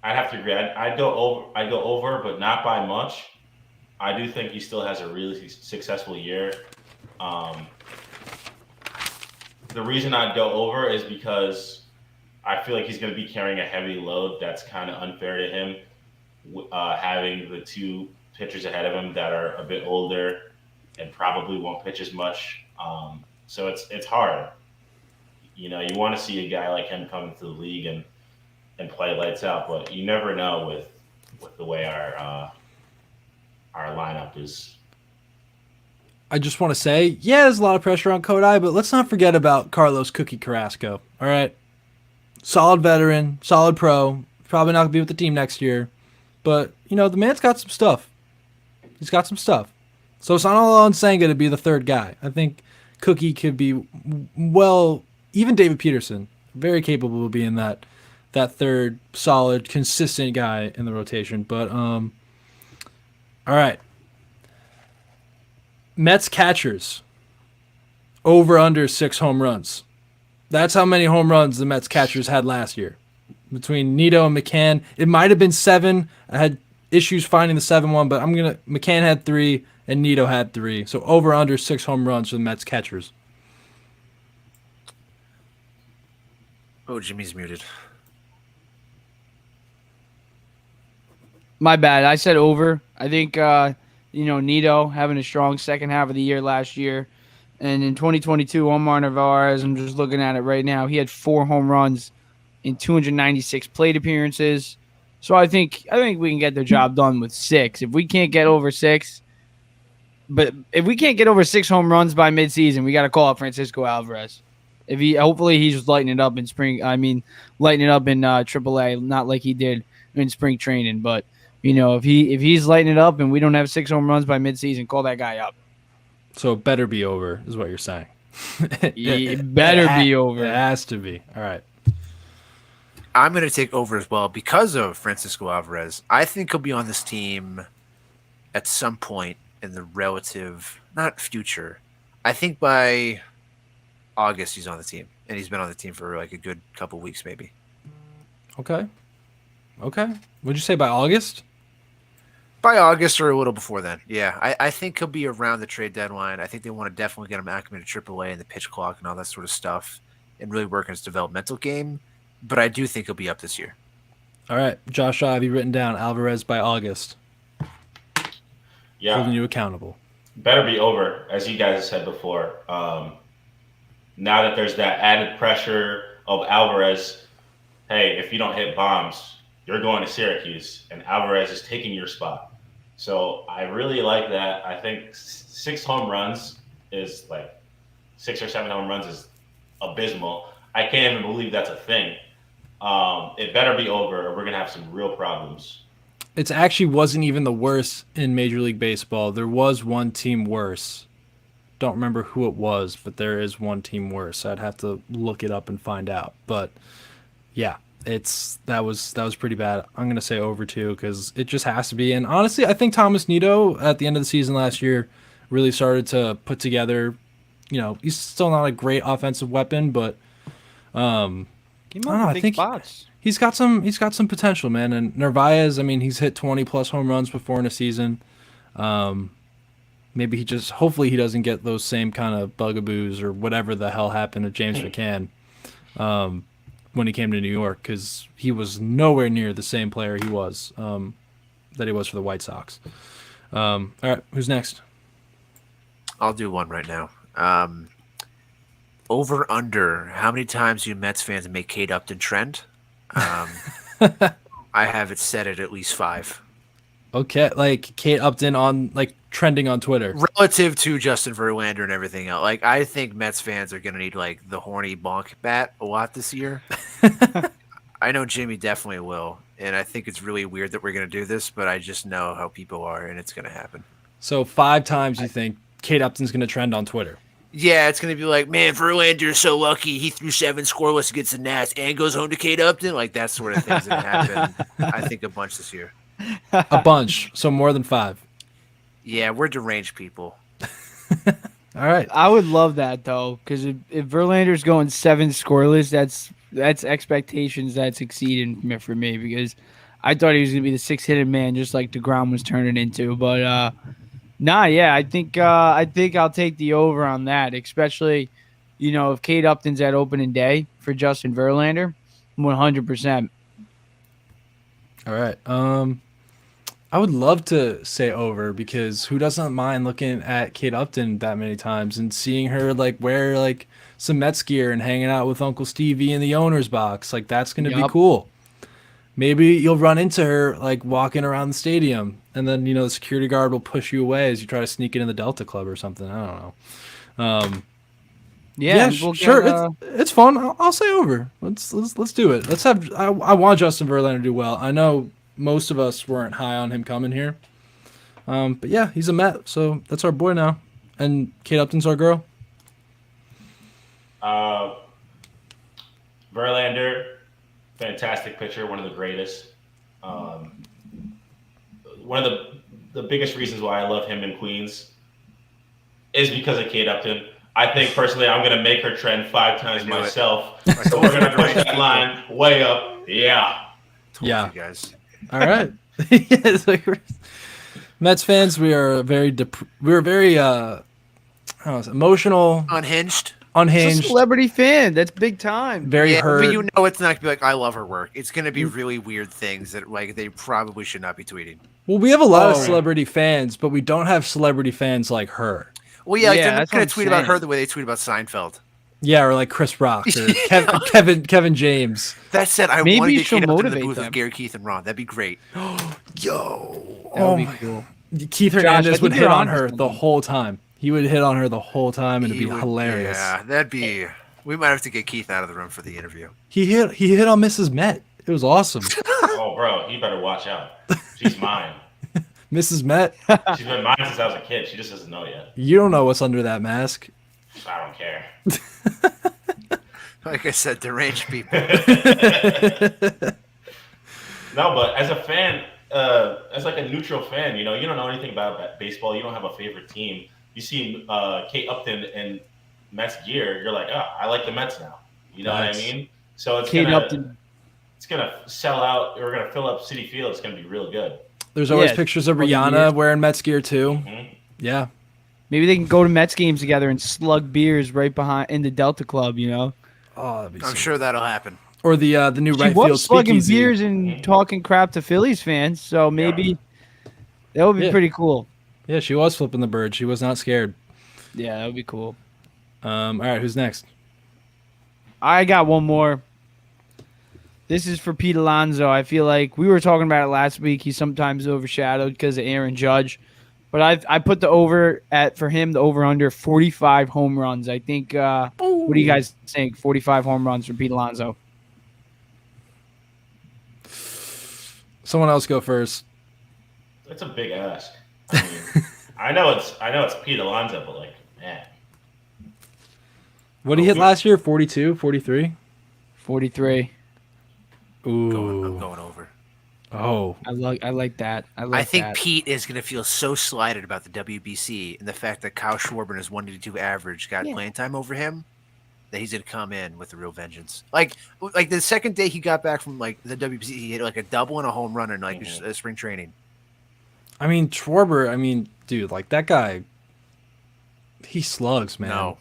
I'd have to agree. I'd go over, but not by much. I do think he still has a really successful year. The reason I'd go over is because I feel like he's going to be carrying a heavy load that's kind of unfair to him, having the 2 pitchers ahead of him that are a bit older and probably won't pitch as much. So it's hard. You want to see a guy like him come into the league and play lights out, but you never know with the way our lineup is. I just want to say, there's a lot of pressure on Kodai, but let's not forget about Carlos Cookie Carrasco. All right, solid veteran, solid pro. Probably not gonna be with the team next year, but the man's got some stuff. He's got some stuff. So it's not all on Senga to be the third guy. I think Cookie could be, even David Peterson, very capable of being that that third solid, consistent guy in the rotation. But all right. Mets catchers. Over under 6 home runs. That's how many home runs the Mets catchers had last year. Between Nito and McCann. It might have been 7. I had issues finding the 7 one, but McCann had 3 and Nito had 3. So over under 6 home runs for the Mets catchers. Oh, Jimmy's muted. My bad. I said over. I think Nito having a strong second half of the year last year. And in 2022, Omar Narvaez, I'm just looking at it right now, he had 4 home runs in 296 plate appearances. So I think we can get the job done with 6. If we can't get over 6, but if we can't get over 6 home runs by midseason, we got to call up Francisco Alvarez. Hopefully he's just lighting it up in spring. I mean, lighting it up in AAA, not like he did in spring training. But if he's lighting it up and we don't have 6 home runs by midseason, call that guy up. So it better be over, is what you're saying. It better be over. It has to be. All right. I'm going to take over as well because of Francisco Alvarez. I think he'll be on this team at some point in the relative, not future. I think by August he's on the team, and he's been on the team for like a good couple weeks maybe. Okay. What'd you say, by August? By August or a little before then. Yeah, I think he'll be around the trade deadline. I think they want to definitely get him acclimated to AAA and the pitch clock and all that sort of stuff and really work on his developmental game. But I do think he'll be up this year. All right. Josh Shaw, have you written down Alvarez by August? Yeah. Holding you accountable. Better be over, as you guys said before. Now that there's that added pressure of Alvarez, hey, if you don't hit bombs, you're going to Syracuse, and Alvarez is taking your spot. So I really like that. I think 6 home runs is like 6 or 7 home runs is abysmal. I can't even believe that's a thing. It better be over, or we're going to have some real problems. It actually wasn't even the worst in Major League Baseball. There was one team worse. Don't remember who it was, but there is one team worse. I'd have to look it up and find out. But yeah, that was pretty bad. I'm gonna say over 2 because it just has to be. And honestly, I think Thomas Nito at the end of the season last year really started to put together. He's still not a great offensive weapon, but I think spots. He's got some potential, man. And Narvaez, I mean, he's hit 20 plus home runs before in a season. Maybe hopefully he doesn't get those same kind of bugaboos or whatever the hell happened to James McCann when he came to New York, because he was nowhere near the same player he was that he was for the White Sox. All right, who's next? I'll do one right now. Over under, how many times do Mets fans make Kate Upton trend? I have it set at least 5. Okay, like Kate Upton on trending on Twitter. Relative to Justin Verlander and everything else. I think Mets fans are going to need the horny bonk bat a lot this year. I know Jimmy definitely will. And I think it's really weird that we're going to do this, but I just know how people are and it's going to happen. So 5 times you think Kate Upton's going to trend on Twitter? Yeah, it's going to be like, man, Verlander's so lucky. He threw 7 scoreless against the Nats and goes home to Kate Upton. That sort of thing's going to happen, I think, a bunch this year. A bunch. So more than 5. Yeah, we're deranged people. All right. I would love that, though, because if Verlander's going 7 scoreless, that's expectations that's exceeding for me, because I thought he was going to be the 6-hitted man just like DeGrom was turning into. But, I think I'll take the over on that, especially, if Kate Upton's at opening day for Justin Verlander, 100%. All right. I would love to say over, because who doesn't mind looking at Kate Upton that many times and seeing her wear some Mets gear and hanging out with Uncle Stevie in the owner's box. That's going to be cool. Maybe you'll run into her walking around the stadium, and then the security guard will push you away as you try to sneak into the Delta Club or something. I don't know. Sure. It's fun. I'll say over. Let's do it. Let's have. I want Justin Verlander to do well. I know most of us weren't high on him coming here, but yeah, he's a Met, so that's our boy now. And Kate Upton's our girl. Verlander, fantastic pitcher, one of the greatest. One of the biggest reasons why I love him in Queens is because of Kate Upton. I think personally, I'm going to make her trend 5 times myself. So we're going to push that line way up. Yeah. Told you guys. All right. Mets fans, we are very emotional, Unhinged. It's a celebrity fan. That's big time. Very hurt. But you know it's not gonna be like I love her work. It's gonna be really weird things that like they probably should not be tweeting. Well, we have a lot of celebrity fans, but we don't have celebrity fans like her. Well, yeah, they're not that's gonna what I'm tweet about her saying. the way they tweet about Seinfeld. Yeah, or like Chris Rock or Kevin James. That said, I Maybe want to get she'll Kate Upton in the motivate booth them. with Gary, Keith, and Ron. That'd be great. Yo, That would be cool. Keith I Hernandez think would hit you're on onto her something. the whole time. He would hit on her the whole time, and it'd be hilarious. Yeah, that'd be. We might have to get Keith out of the room for the interview. He hit on Mrs. Met. It was awesome. Oh, bro, you better watch out. She's mine. Mrs. Met, She's been mine since I was a kid. She just doesn't know yet. you don't know what's under that mask. I don't care. Like I said, deranged people. No, but as a fan, as like a neutral fan, you know, you don't know anything about baseball. You don't have a favorite team. You see Kate Upton in Mets gear, you're like, oh, I like the Mets now. You know what I mean? So it's Kate Upton. it's gonna sell out. We're gonna fill up Citi Field. It's gonna be real good. There's always Yeah, pictures of fucking Rihanna weird. wearing Mets gear too. Mhm. Yeah. Maybe they can go to Mets games together and slug beers right behind in the Delta Club. You know, Oh, that'd be I'm so sure that'll happen. Or the new she right field was slugging speakeasy. beers and talking crap to Phillies fans. So maybe that would be Yeah. pretty cool. Yeah, she was flipping the bird. She was not scared. Yeah, that would be cool. All right, who's next? I got one more. This is for Pete Alonso. I feel like we were talking about it last week. He's sometimes overshadowed because of Aaron Judge. But I put the over for him, the over under 45 home runs. I think what do you guys think? 45 home runs for Pete Alonso. Someone else go first. It's a big ask. I mean, I know it's Pete Alonso, but like, man, What did he hit last year? 42, 43? 43. Ooh. I'm going over. Oh. I like that. I think that. Pete is going to feel so slighted about the WBC and the fact that Kyle Schwarber is 182 average got playing time over him that he's going to come in with a real vengeance. Like the second day he got back from like the WBC, he hit like a double and a home run in like spring training. I mean, Schwarber, dude, like that guy, he slugs, man.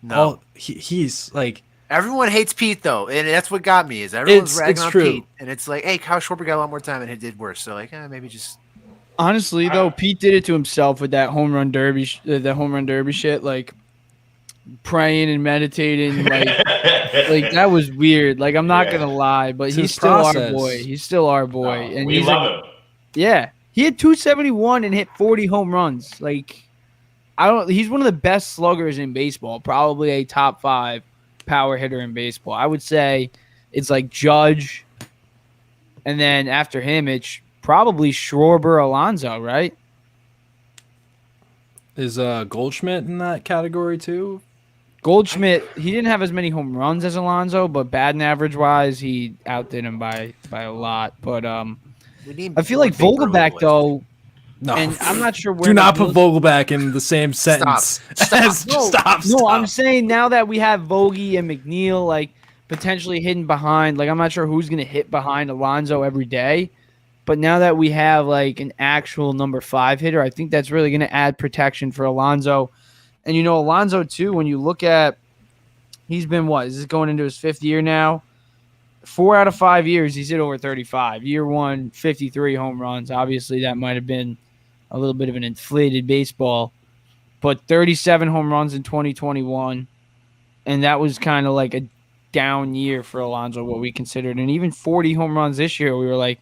No. He's like, Everyone hates Pete though, and that's what got me is everyone's ragging it's on true. Pete, and it's like, hey, Kyle Schwarber got a lot more time and it did worse. So like, maybe just Honestly, though, Pete did it to himself with that home run derby, shit, like praying and meditating, like that was weird. Like I'm not gonna lie, but It's he's his still our process. boy. He's still our boy, and we he's love him. yeah, he had 271 and hit 40 home runs. Like he's one of the best sluggers in baseball, probably a top 5 power hitter in baseball. I would say it's like Judge, and then after him, it's probably Schwarber, Alonso, right? is Goldschmidt in that category too? Goldschmidt, he didn't have as many home runs as Alonso, but batting average wise, he outdid him by a lot. But we need I feel like Babe Ruth Vogelback list. though, No. and I'm not sure where. Do not the put Vogelback in the same sentence. Stop. No, I'm saying now that we have Vogie and McNeil like potentially hidden behind, like I'm not sure who's gonna hit behind Alonso every day. But now that we have like an actual number 5 hitter, I think that's really gonna add protection for Alonso. And Alonso too, when you look at he's been is this going into his 5th year now? 4 out of 5 years he's hit over 35. Year 1, 53 home runs. Obviously that might have been a little bit of an inflated baseball. But 37 home runs in 2021. And that was kind of like a down year for Alonso, what we considered. And even 40 home runs this year, we were like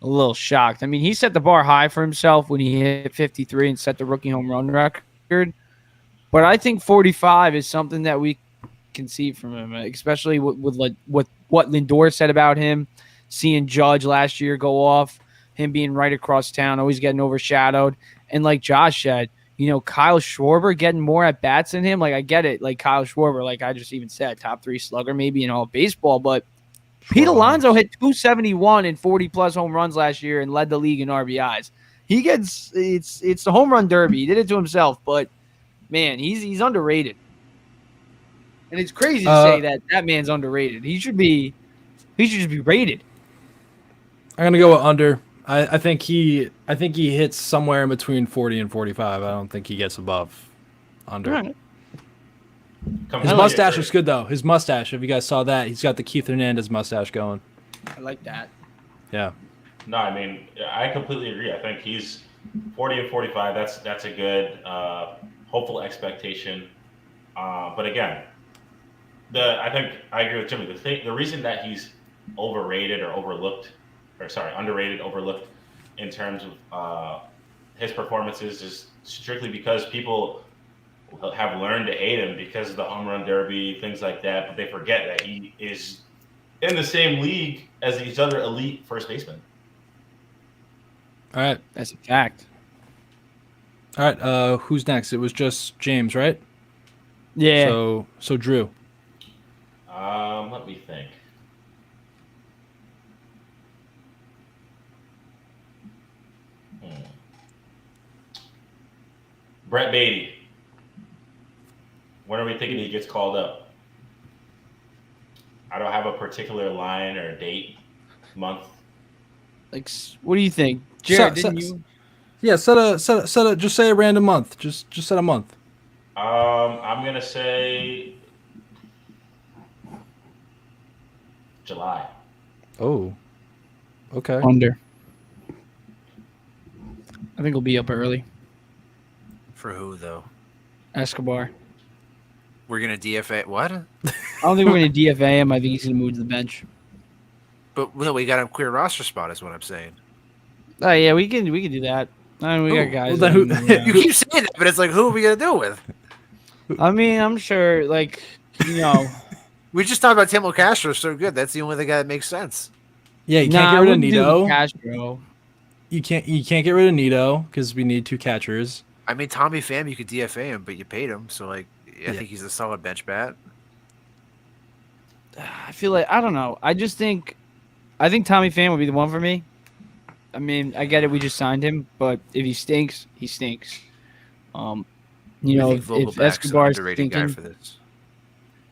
a little shocked. I mean, he set the bar high for himself when he hit 53 and set the rookie home run record. But I think 45 is something that we can see from him, especially with like what Lindor said about him, seeing Judge last year go off, him being right across town, always getting overshadowed. And like Josh said, Kyle Schwarber getting more at bats than him. Like I get it, like Kyle Schwarber, like I just even said, top 3 slugger maybe in all of baseball, but Pete Short Alonso arms. hit 271 and 40+ home runs last year and led the league in RBIs. It's the home run derby. He did it to himself, but man, he's underrated. And it's crazy to say that man's underrated. He should just be rated. I'm gonna go with under. I think he hits somewhere in between 40 and 45. I don't think he gets above under. All right. His mustache is good though. His mustache, if you guys saw that, he's got the Keith Hernandez mustache going. I like that. Yeah. No, I mean, I completely agree. I think he's 40 and 45. That's a good hopeful expectation. But again, I think I agree with Jimmy. The reason that he's underrated, overlooked in terms of his performances is strictly because people have learned to hate him because of the home run derby, things like that. But they forget that he is in the same league as these other elite first basemen. All right. That's a fact. All right. Who's next? It was just James, right? Yeah. So Drew. Let me think. Brett Beatty. When are we thinking he gets called up? I don't have a particular line or date, month. Like, what do you think, Jared? Set- Didn't you? Yeah, set a just say a random month. Just set a month. I'm gonna say July. Oh. Okay. Under. I think he'll be up early. For who though? Escobar. We're gonna DFA what? I don't think we're going to DFA him. I think he's going to move to the bench. But no, we got a clear roster spot, is what I'm saying. Oh yeah, we can do that. I mean, we got guys. Well, then that who- can do You that. keep saying that, but it's like, who are we gonna do it with? I mean, I'm sure. Like, We just talked about Timo Castro so good. That's the only guy that makes sense. Yeah, you nah, can't I get rid of wouldn't do Nito. Castro. You can't get rid of Nito because we need two catchers. I mean, Tommy Pham, you could DFA him, but you paid him, so like, I think he's a solid bench bat. I feel like I don't know. I think Tommy Pham would be the one for me. I mean, I get it. We just signed him, but if he stinks, he stinks. You know, I if think Vogelback's an Escobar's underrated guy thinking, for this.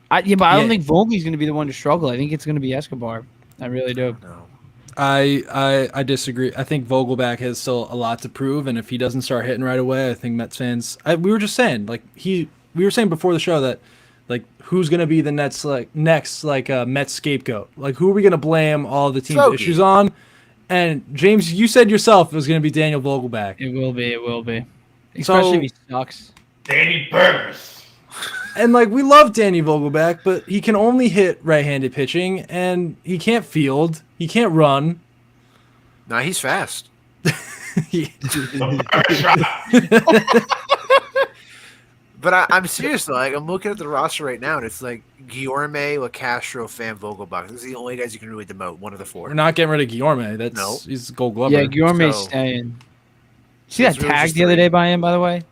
I don't Yeah. think Vogel's going to be the one to struggle. I think it's going to be Escobar. I really do. No. I disagree. I think Vogelback has still a lot to prove, and if he doesn't start hitting right away, I think Mets fans. We were just saying, we were saying before the show that, like, who's gonna be the next Mets scapegoat? Like, who are we gonna blame all the team's Smokey. issues on? And James, you said yourself it was gonna be Daniel Vogelback. It will be. It will be. Especially if he sucks. Danny Burgers. And like, we love Danny Vogelback, but he can only hit right-handed pitching, and he can't field. He can't run. No, he's fast. The burger shot. But I'm serious though. Like, I'm looking at the roster right now, and it's like Guillorme, LaCastro, Pham, Vogelbach. Those are the only guys you can really demote. One of the four. We're not getting rid of Guillorme. No. He's a Gold Glover. Yeah, Guillorme's So- staying. See that It's really tag just the other three. day by him, by the way? It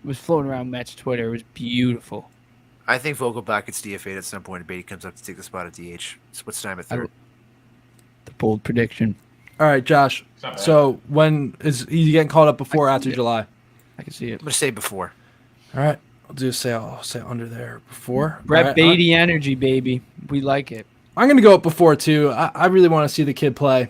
was floating around Mets Twitter. It was beautiful. I think Vogelbach gets DFA'd at some point, and Beatty comes up to take the spot at DH. Splits time at third. The bold prediction. All right, Josh. It's not bad. So when is he getting called up before or after July? I can see it. I'm gonna say before. All right, I'll say under there before. Brett All right, Beatty energy, baby. We like it. I'm gonna go up before too. I really want to see the kid play.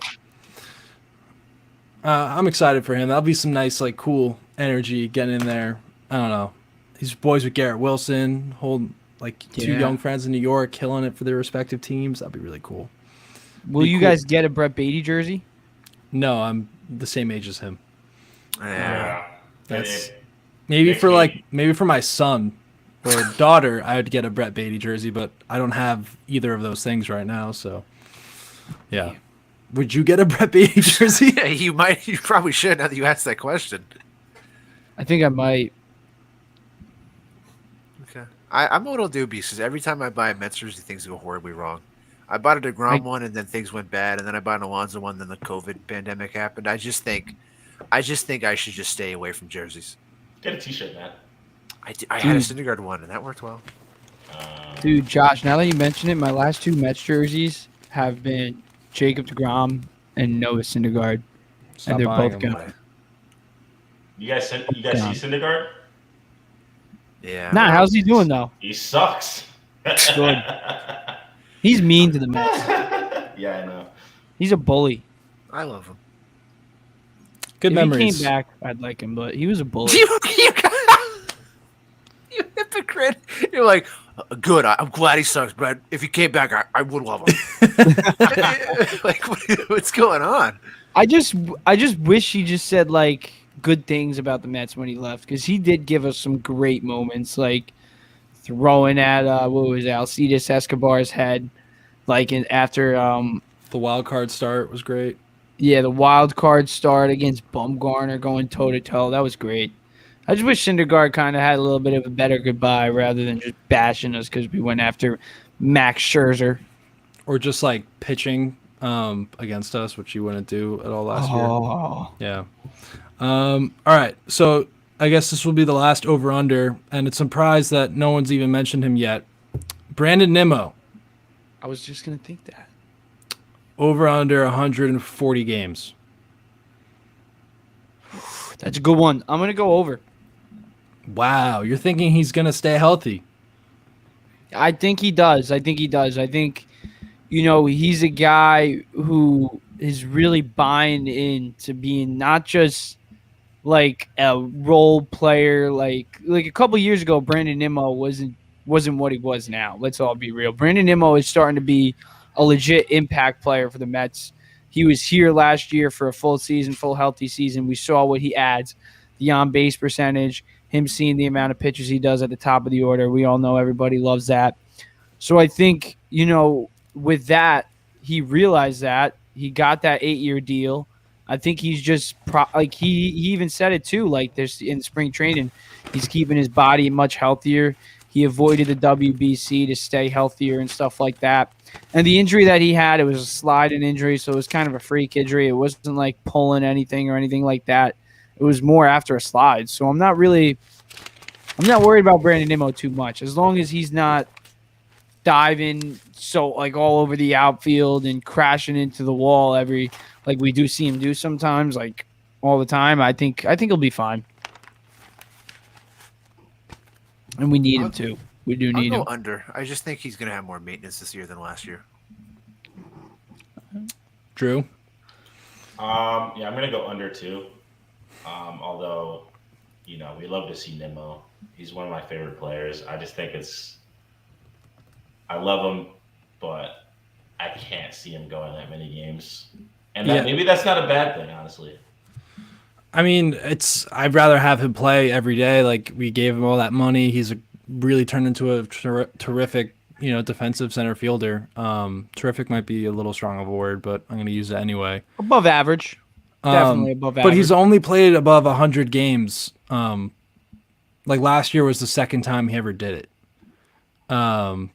I'm excited for him. That'll be some nice, like, cool energy getting in there. I don't know. He's boys with Garrett Wilson, holding like two Yeah. young friends in New York, killing it for their respective teams. That'd be really cool. Will Be you cool. guys get a Brett Beatty jersey? No, I'm the same age as him. Yeah. That's maybe for my son or daughter, I would get a Brett Beatty jersey, but I don't have either of those things right now. So, yeah. Would you get a Brett Beatty jersey? Yeah, you might. You probably should. Now that you asked that question. I think I might. Okay. I'm a little dubious because every time I buy a Mets jersey, things go horribly wrong. I bought a DeGrom one, and then things went bad, and then I bought an Alonso one, then the COVID pandemic happened. I just think I should just stay away from jerseys. Get a T-shirt, man. I had a Syndergaard one, and that worked well. Dude, Josh, now that you mention it, my last 2 Mets jerseys have been Jacob deGrom and Noah Syndergaard, Stop and they're buying both them. gone. You guys see Gone. Syndergaard? Yeah. Nah, how's he doing though? He sucks. Good. He's mean to the Mets. Yeah, I know. He's a bully. I love him. Good If memories. he came back, I'd like him, but he was a bully. You hypocrite. You're like, good. I'm glad he sucks, but if he came back, I would love him. Like, what's going on? I just wish he just said like good things about the Mets when he left, because he did give us some great moments, like throwing at what was it, Alcides Escobar's head, like after The wild card start was great. the wild card start against Bumgarner, going toe to toe. That was great. I just wish Syndergaard kind of had a little bit of a better goodbye rather than just bashing us because we went after Max Scherzer. Or just like pitching against us, which you wouldn't do at all last year. Oh, Yeah. All right. So I guess this will be the last over under, and it's surprised that no one's even mentioned him yet. Brandon Nimmo, I was just gonna think that. over under 140 games. That's a good one. I'm gonna go over. Wow, you're thinking he's gonna stay healthy. I think he does. I think, he's a guy who is really buying into being not just like a role player. Like a couple years ago, Brandon Nimmo wasn't what he was now. Let's all be real. Brandon Nimmo is starting to be a legit impact player for the Mets. He was here last year for a full season, full healthy season. We saw what he adds, the on-base percentage, him seeing the amount of pitches he does at the top of the order. We all know everybody loves that. So I think, with that, he realized that. He got that 8-year deal. I think he's just he even said it too, like there's in spring training, he's keeping his body much healthier. He avoided the WBC to stay healthier and stuff like that. And the injury that he had, it was a sliding injury, so it was kind of a freak injury. It wasn't like pulling anything or anything like that. It was more after a slide. So I'm not worried about Brandon Nimmo too much. As long as he's not diving all over the outfield and crashing into the wall like we do see him do sometimes, like all the time, I think he'll be fine. And we need him too. We do need I'll him. go under. I just think he's going to have more maintenance this year than last year. Drew, Yeah, I'm gonna go under too. Although, we love to see Nimmo. He's one of my favorite players. I just think I love him, but I can't see him going that many games. And maybe that's not a bad thing, honestly. I mean, I'd rather have him play every day. Like, we gave him all that money. He's really turned into a terrific, defensive center fielder. Terrific might be a little strong of a word, but I'm going to use it anyway. Above average. Definitely above average. But he's only played above 100 games. Like last year was the second time he ever did it. And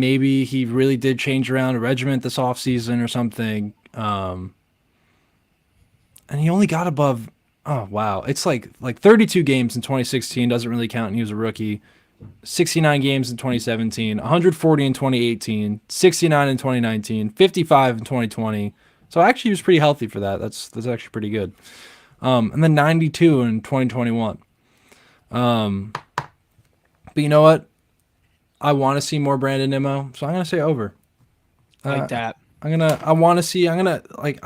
maybe he really did change around a regiment this offseason or something. And he only got above, oh, wow. It's like 32 games in 2016 doesn't really count, and he was a rookie. 69 games in 2017, 140 in 2018, 69 in 2019, 55 in 2020. So actually he was pretty healthy for that. That's actually pretty good. And then 92 in 2021. But you know what? I want to see more Brandon Nimmo, so I'm going to say over. like that. I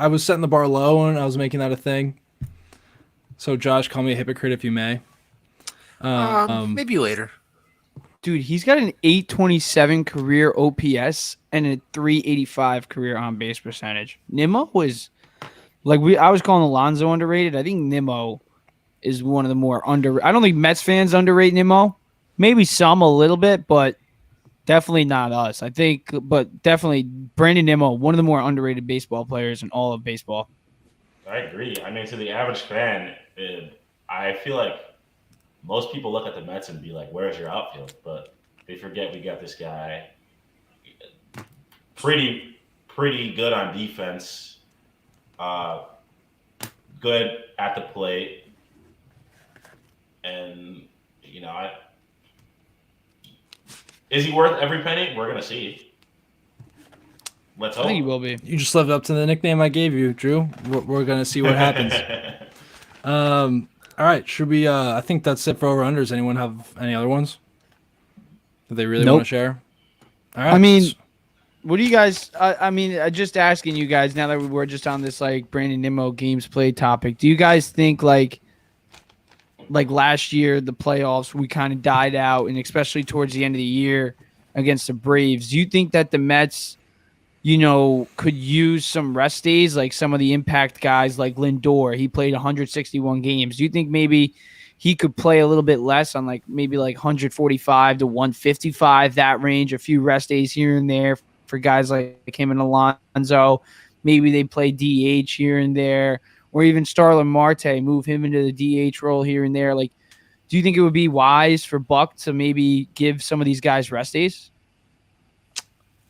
was setting the bar low and I was making that a thing. So Josh, call me a hypocrite if you may. Maybe later. Dude, he's got an 827 career OPS and a 385 career on base percentage. Nimmo was I was calling Alonso underrated. I think Nimmo is one of the more I don't think Mets fans underrate Nimmo. Maybe some a little bit, but definitely not us. I think, but definitely Brandon Nimmo, one of the more underrated baseball players in all of baseball. I agree. I mean, to the average fan, I feel like most people look at the Mets and be like, where's your outfield? But they forget we got this guy pretty good on defense, good at the plate. And, Is he worth every penny? We're gonna see. Let's I hope. think he will be. You just lived up to the nickname I gave you, Drew. We're gonna see what happens. All right, should we? I think that's it for over-unders. Anyone have any other ones that they really want Nope. to share? All right. I mean, what do you guys? I mean, just asking you guys now that we're just on this like Brandon Nimmo games played topic. Do you guys think like last year the playoffs we kind of died out, and especially towards the end of the year against the Braves? Do you think that the Mets, could use some rest days, like some of the impact guys like Lindor? He played 161 games. Do you think maybe he could play a little bit less on maybe 145 to 155, that range, a few rest days here and there for guys like him and Alonso? Maybe they play DH here and there, or even Starlin Marte, move him into the DH role here and there. Do you think it would be wise for Buck to maybe give some of these guys rest days?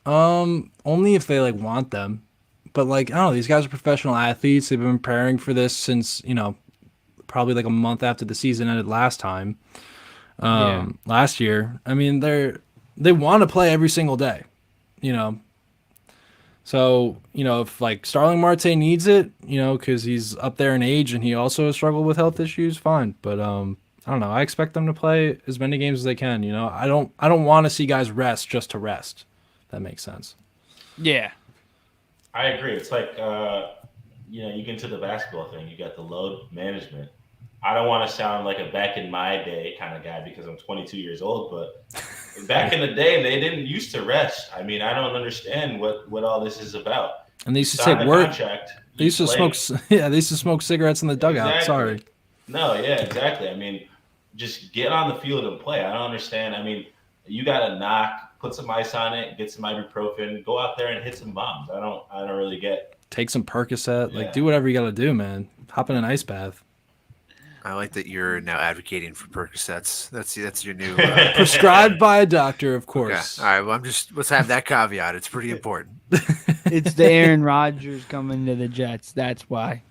only if they want them. But I don't know, these guys are professional athletes. They've been preparing for this since, probably a month after the season ended last time. Last year. I mean, they want to play every single day, So, if Starling Marte needs it, because he's up there in age and he also has struggled with health issues, fine. But I don't know. I expect them to play as many games as they can. I don't want to see guys rest just to rest. That makes sense. Yeah. I agree. It's you get into the basketball thing. You got the load management. I don't want to sound like a back in my day kind of guy because I'm 22 years old, but back in the day, they didn't used to rest. I mean, I don't understand what all this is about. And they used to Sign take the work. contract, They used to play. smoke. Yeah, they used to smoke cigarettes in the dugout. Exactly. Sorry. No, yeah, exactly. I mean, just get on the field and play. I don't understand. I mean, you got to knock, put some ice on it, get some ibuprofen, go out there and hit some bombs. I don't really get. Take some Percocet. Yeah. Do whatever you got to do, man. Hop in an ice bath. I like that you're now advocating for Percocets. That's your new. Prescribed by a doctor, of Okay. course. All right. Well, let's have that caveat. It's pretty important. It's the Aaron Rodgers coming to the Jets. That's why.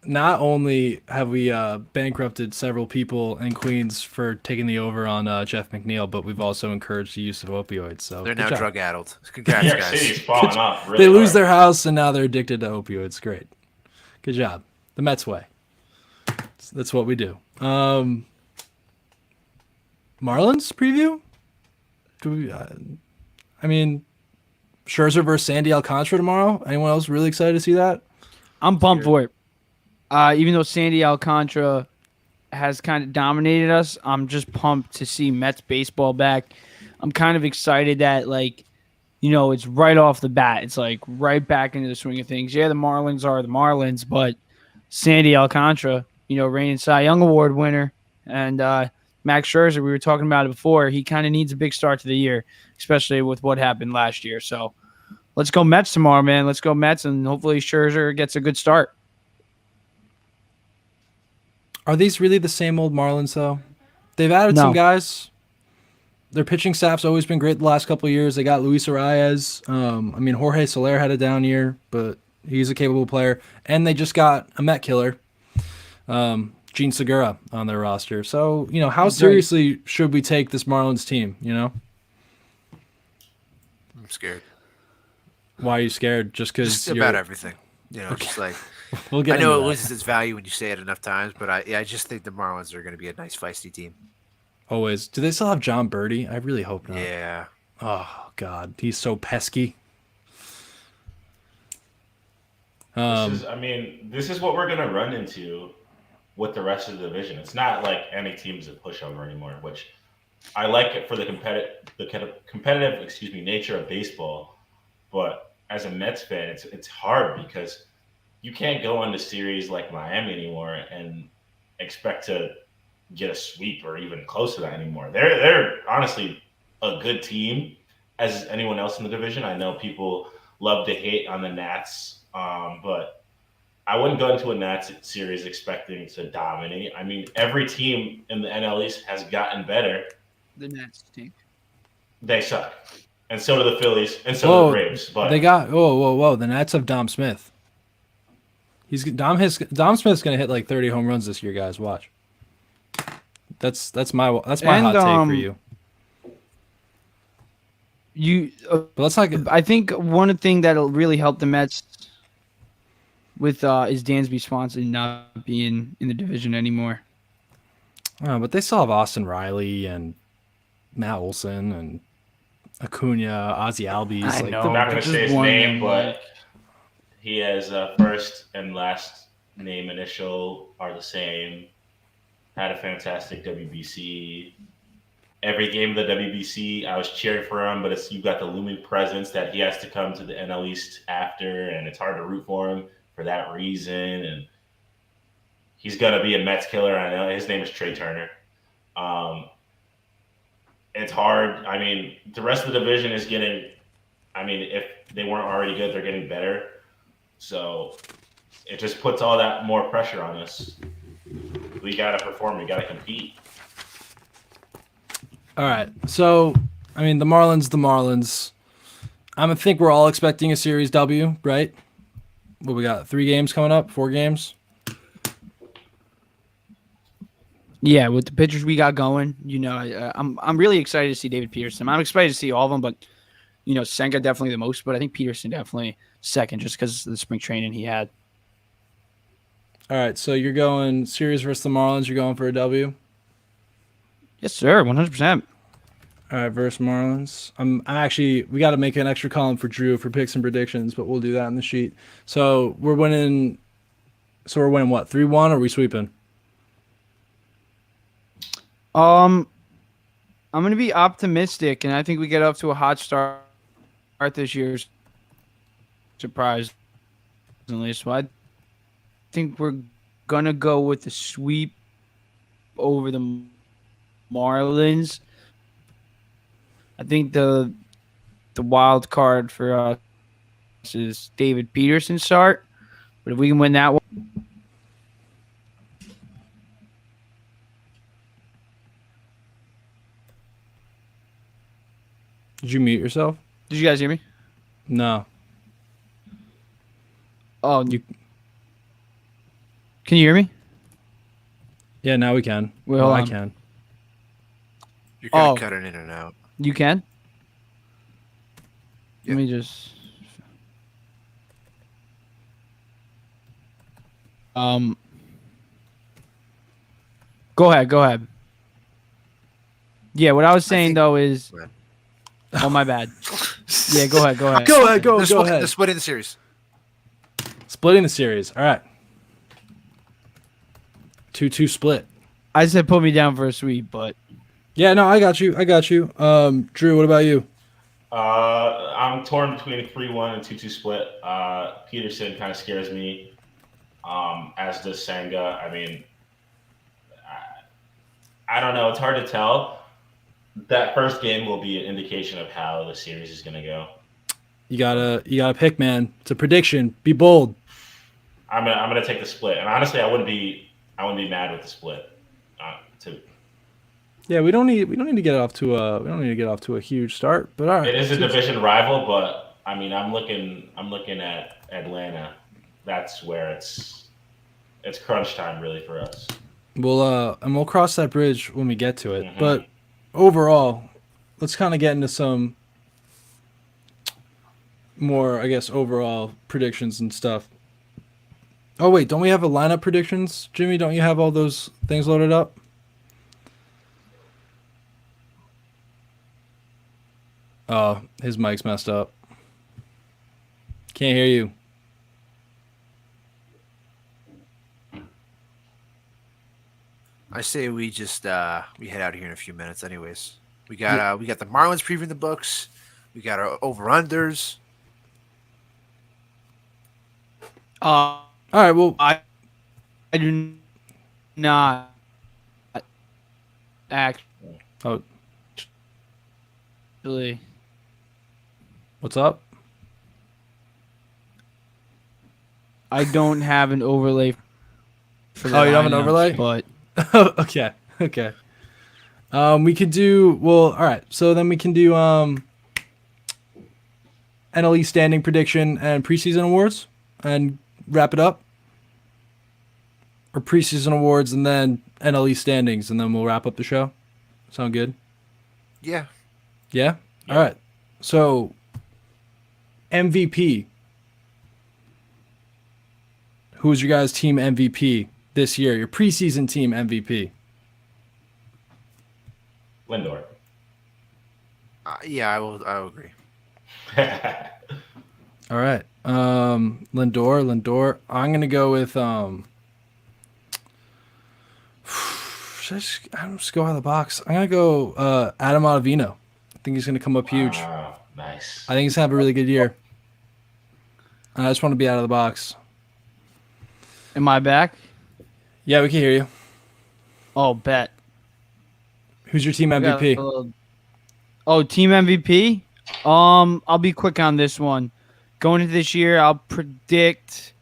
Not only have we bankrupted several people in Queens for taking the over on Jeff McNeil, but we've also encouraged the use of opioids. So They're good now job. drug addled. New Congrats, York guys. City's falling off. Really They lose hard. their house and now they're addicted to opioids. Great. Good job. The Mets way. That's what we do. Marlins preview? I mean, Scherzer versus Sandy Alcantara tomorrow. Anyone else really excited to see that? I'm pumped for it. Even though Sandy Alcantara has kind of dominated us, I'm just pumped to see Mets baseball back. I'm kind of excited that, it's right off the bat. It's right back into the swing of things. Yeah, the Marlins are the Marlins, but Sandy Alcantara, reigning Cy Young Award winner, and Max Scherzer, we were talking about it before, he kind of needs a big start to the year, especially with what happened last year. So let's go Mets tomorrow, man. Let's go Mets, and hopefully Scherzer gets a good start. Are these really the same old Marlins, though? They've added No. some guys. Their pitching staff's always been great the last couple of years. They got Luis Arias. Jorge Soler had a down year, but he's a capable player. And they just got a Met killer, Gene Segura, on their roster. So, how seriously should we take this Marlins team, I'm scared. Why are you scared? Just because Just about everything. Just We'll get I know it into that. loses its value when you say it enough times, but I just think the Marlins are going to be a nice feisty team. Always. Do they still have John Birdie? I really hope not. Yeah. Oh, God. He's so pesky. This is what we're going to run into with the rest of the division. It's not like any team's a pushover anymore, which I like it for the competitive nature of baseball. But as a Mets fan, it's hard because you can't go into series like Miami anymore and expect to get a sweep or even close to that anymore. They're honestly a good team as anyone else in the division. I know people love to hate on the Nats, but I wouldn't go into a Nats series expecting to dominate. I mean, every team in the NL East has gotten better. The Nets team. They suck. And so do the Phillies, and so do the Braves. But they got whoa. The Nats have Dom Smith. Dom Smith's gonna hit 30 home runs this year, guys. Watch. That's my hot take for you. But let's not get. I think one thing that'll really help the Mets with is Dansby Swanson not being in the division anymore. But they still have Austin Riley and Matt Olson and Acuna, Ozzy Albies. I know. I'm not going to Just say his one name, name, but he has first and last name initial are the same. Had a fantastic WBC. Every game of the WBC, I was cheering for him, but you got the looming presence that he has to come to the NL East after, and it's hard to root for him for that reason. And he's going to be a Mets killer. I know his name is Trey Turner. It's hard. I mean, the rest of the division is getting. I mean, if they weren't already good, they're getting better. So it just puts all that more pressure on us. We got to perform. We got to compete. All right. So, I mean, the Marlins. I think we're all expecting a Series W, right? What we got? 3 games coming up? 4 games? Yeah, with the pitchers we got going, I'm really excited to see David Peterson. I'm excited to see all of them, but Senga definitely the most, but I think Peterson definitely second, just because of the spring training he had. All right. So you're going Series versus the Marlins. You're going for a W. Yes, sir, 100%. All right, versus Marlins. We got to make an extra column for Drew for picks and predictions, but we'll do that in the sheet. So we're winning. We're winning what? 3-1, or are we sweeping? I'm gonna be optimistic, and I think we get off to a hot start this year. Surprisingly, so I think we're gonna go with the sweep over the Marlins. I think the wild card for us is David Peterson start, but if we can win that one. Did you mute yourself? Did you guys hear me? No. Oh, can you hear me? Yeah, now we can. Well, I can. You're kind of cutting in and out. You can? Yeah. Let me just... Go ahead. Yeah, what I was saying, though, is... Go ahead. Oh, my bad. Yeah, go ahead. Go ahead. Go ahead. They're splitting the series. Splitting the series. All right. 2-2 split. I said put me down for a sweep, but... Yeah, no, I got you. Drew, what about you? I'm torn between a 3-1 and 2-2 split. Peterson kind of scares me, as does Senga. I mean, I don't know. It's hard to tell. That first game will be an indication of how the series is going to go. You gotta pick, man. It's a prediction. Be bold. I'm gonna take the split, and honestly, I wouldn't be mad with the split. Yeah, we don't need to get off to a huge start, but all right. It is a division rival, but I mean, I'm looking at Atlanta. That's where it's crunch time really for us. We'll cross that bridge when we get to it. Mm-hmm. But overall, let's kind of get into some more, I guess, overall predictions and stuff. Oh wait, don't we have a lineup predictions, Jimmy? Don't you have all those things loaded up? Oh, his mic's messed up. Can't hear you. I say we just we head out of here in a few minutes. Anyways, we got the Marlins previewing the books. We got our over unders. All right. Well, I do not actually. What's up? I don't have an overlay for the Oh, you don't have an lineups, overlay? But Okay. We could do all right. So then we can do NLE standing prediction and preseason awards and wrap it up. Or preseason awards and then NLE standings and then we'll wrap up the show. Sound good? Yeah. Yeah? All right. So, MVP. Who's your guys' team MVP this year? Your preseason team MVP. Lindor. Yeah, I will agree. All right. Lindor. I'm gonna go with I'm just go out of the box. I'm gonna go Adam Ottavino. I think he's gonna come up huge. Wow, nice. I think he's gonna have a really good year. I just want to be out of the box. Am I back? Yeah, we can hear you. Oh, bet. Who's your team MVP? Oh, team MVP. I'll be quick on this one. Going into this year, I'll predict.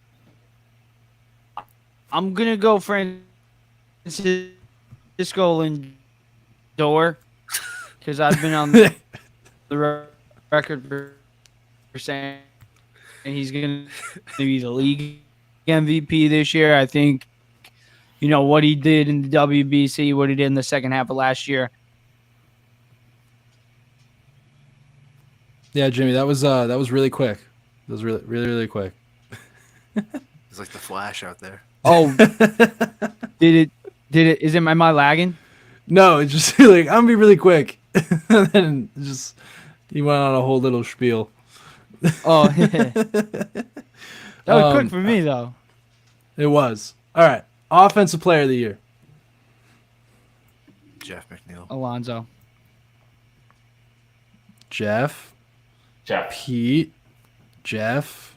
I'm gonna go Francisco Lindor because I've been on the record for saying he's gonna be the league MVP this year. I think, what he did in the WBC, what he did in the second half of last year. Yeah, Jimmy, that was really quick. That was really, really, really quick. It's like the Flash out there. Oh, did it? Am I lagging? No, it's just like I'm gonna be really quick, and then just he went on a whole little spiel. Oh, that was quick for me though. It was. All right, offensive player of the year. Jeff McNeil. Alonzo. Jeff. Jeff. Pete. Jeff.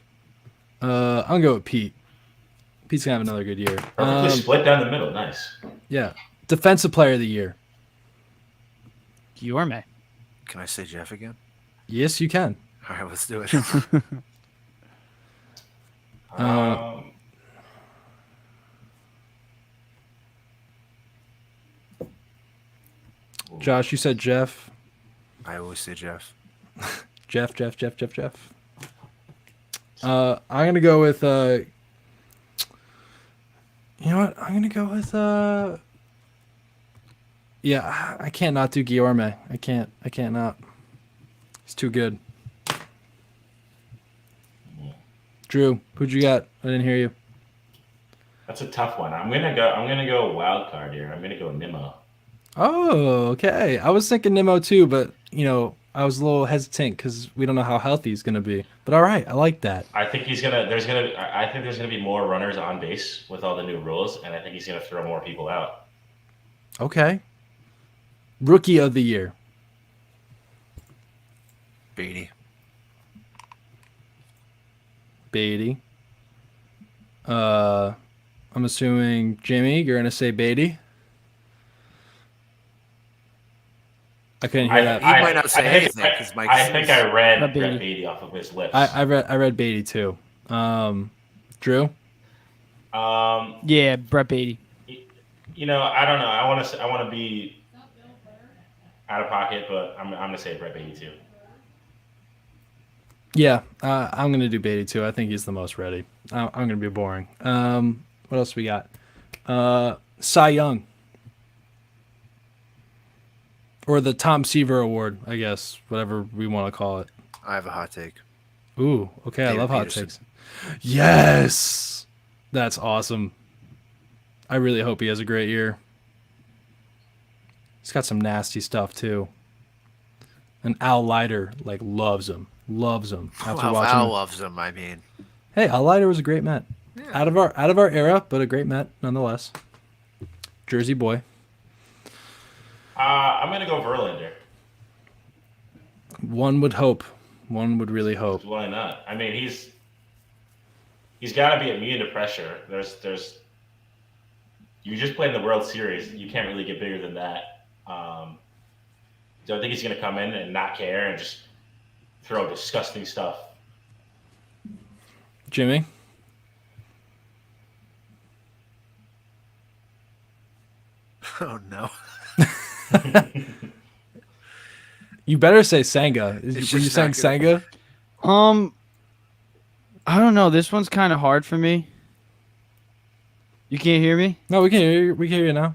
I'm gonna go with Pete. Pete's gonna have another good year. Perfectly split down the middle. Nice. Yeah. Defensive player of the year. Guillorme. Can I say Jeff again? Yes, you can. All right, let's do it. Josh, you said Jeff. I always say Jeff. Jeff. I'm gonna go with you know what? I'm gonna go with yeah, I can't not do Guillorme. I can't not. He's too good. Drew, who'd you got? I didn't hear you. That's a tough one. I'm gonna go wild card here. I'm gonna go Nimmo. Oh, okay. I was thinking Nimmo too, but I was a little hesitant because we don't know how healthy he's gonna be. But all right, I like that. I think I think there's gonna be more runners on base with all the new rules, and I think he's gonna throw more people out. Okay. Rookie of the year. Beatty. I'm assuming Jimmy, you're gonna say Beatty. I couldn't hear that. He might not say anything because Mike. I think I read Brett Brett Beatty. Beatty off of his lips. I read Beatty too. Drew. Yeah, Brett Beatty. I don't know. I want to be out of pocket, but I'm gonna say Brett Beatty too. Yeah, I'm gonna do Beatty too. I think he's the most ready. I'm gonna be boring. What else we got? Cy Young. Or the Tom Seaver Award, I guess, whatever we want to call it. I have a hot take. Ooh, okay, David I love hot Peterson. takes. Yes, that's awesome. I really hope he has a great year. He's got some nasty stuff too. And Al Leiter loves him. After Well, watching Al him. loves him. I mean, Hey, Al Leiter was a great Met. Yeah. Out of our era, but a great Met nonetheless. Jersey boy. I'm gonna go Verlander. One would hope. One would really hope. Why not? I mean, he's got to be immune to pressure. There's you just played in the World Series. You can't really get bigger than that. Don't think he's gonna come in and not care and just throw disgusting stuff. Jimmy? oh no. You better say Senga. Were It's you just saying not Senga? I don't know. This one's kind of hard for me. You can't hear me? No, we can hear you. We can hear you now.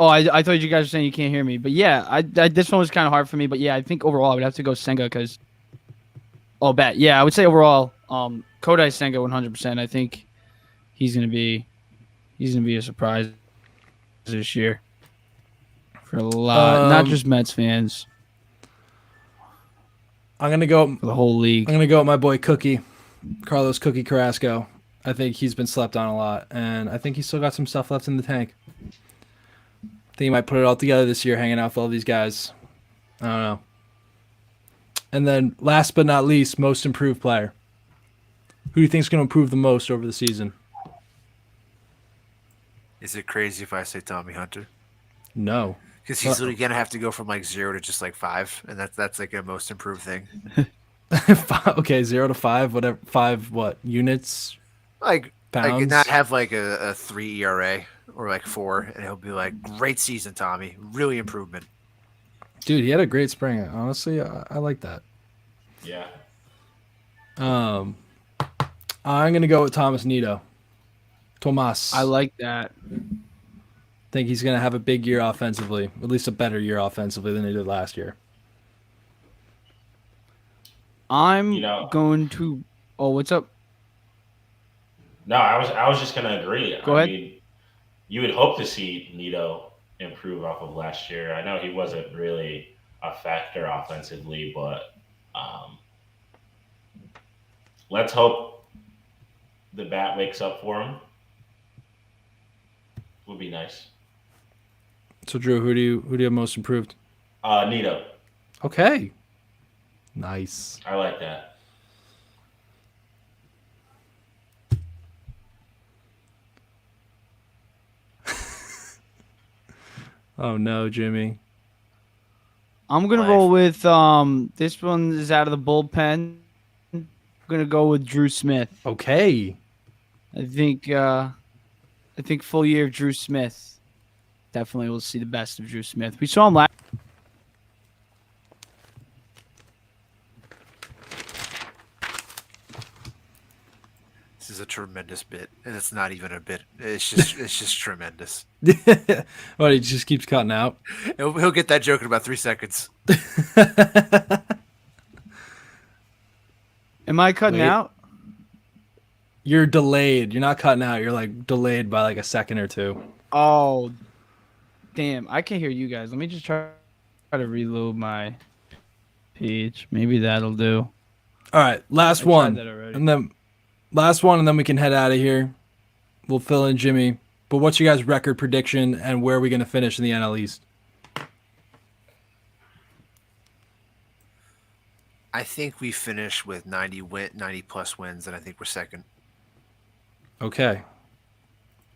Oh, I thought you guys were saying you can't hear me, but yeah, I this one was kind of hard for me, but yeah, I think overall I would have to go Senga because. Oh, bet. Yeah, I would say overall, Kodai Senga 100%. I think he's gonna be a surprise this year for a lot, not just Mets fans, I'm gonna go. for the whole league. I'm gonna go with my boy Cookie, Carlos Cookie Carrasco. I think he's been slept on a lot, and I think he's still got some stuff left in the tank. I think he might put it all together this year, hanging out with all these guys. I don't know. And then, last but not least, most improved player. Who do you think is going to improve the most over the season? Is it crazy if I say Tommy Hunter? No. Because he's literally gonna have to go from like 0 to just like 5, and that's like a most improved thing. Okay, 0 to 5, whatever. 5 what units? Like Pounds? not have like a 3 ERA or like 4, and he'll be like, great season, Tommy. Really improvement. Dude, he had a great spring. Honestly, I like that. Yeah. I'm gonna go with Thomas Nido. Tomas. I like that. Think he's gonna have a big year offensively, at least a better year offensively than he did last year. I'm You know- going to. Oh, what's up? No, I was just gonna agree. Go ahead. Mean, you would hope to see Nito improve off of last year. I know he wasn't really a factor offensively, but let's hope the bat wakes up for him. Would be nice. So Drew, who do you have most improved? Nito, Okay. Nice. I like that. Oh no, Jimmy. I'm gonna Life. roll with this one is out of the bullpen. I'm gonna go with Drew Smith. Okay. I think full year of Drew Smith. Definitely will see the best of Drew Smith. We saw him last. This is a tremendous bit, and it's not even a bit. It's just tremendous. Well, he just keeps cutting out. He'll get that joke in about 3 seconds. Am I cutting Wait. out? You're delayed. You're not cutting out. You're like delayed by like a second or two. Oh, damn! I can't hear you guys. Let me just try to reload my page. Maybe that'll do. All right, last I tried one, that already. and then last one, and then we can head out of here. We'll fill in Jimmy. But what's your guys' record prediction, and where are we going to finish in the NL East? I think we finish with 90 plus wins, and I think we're second. Okay.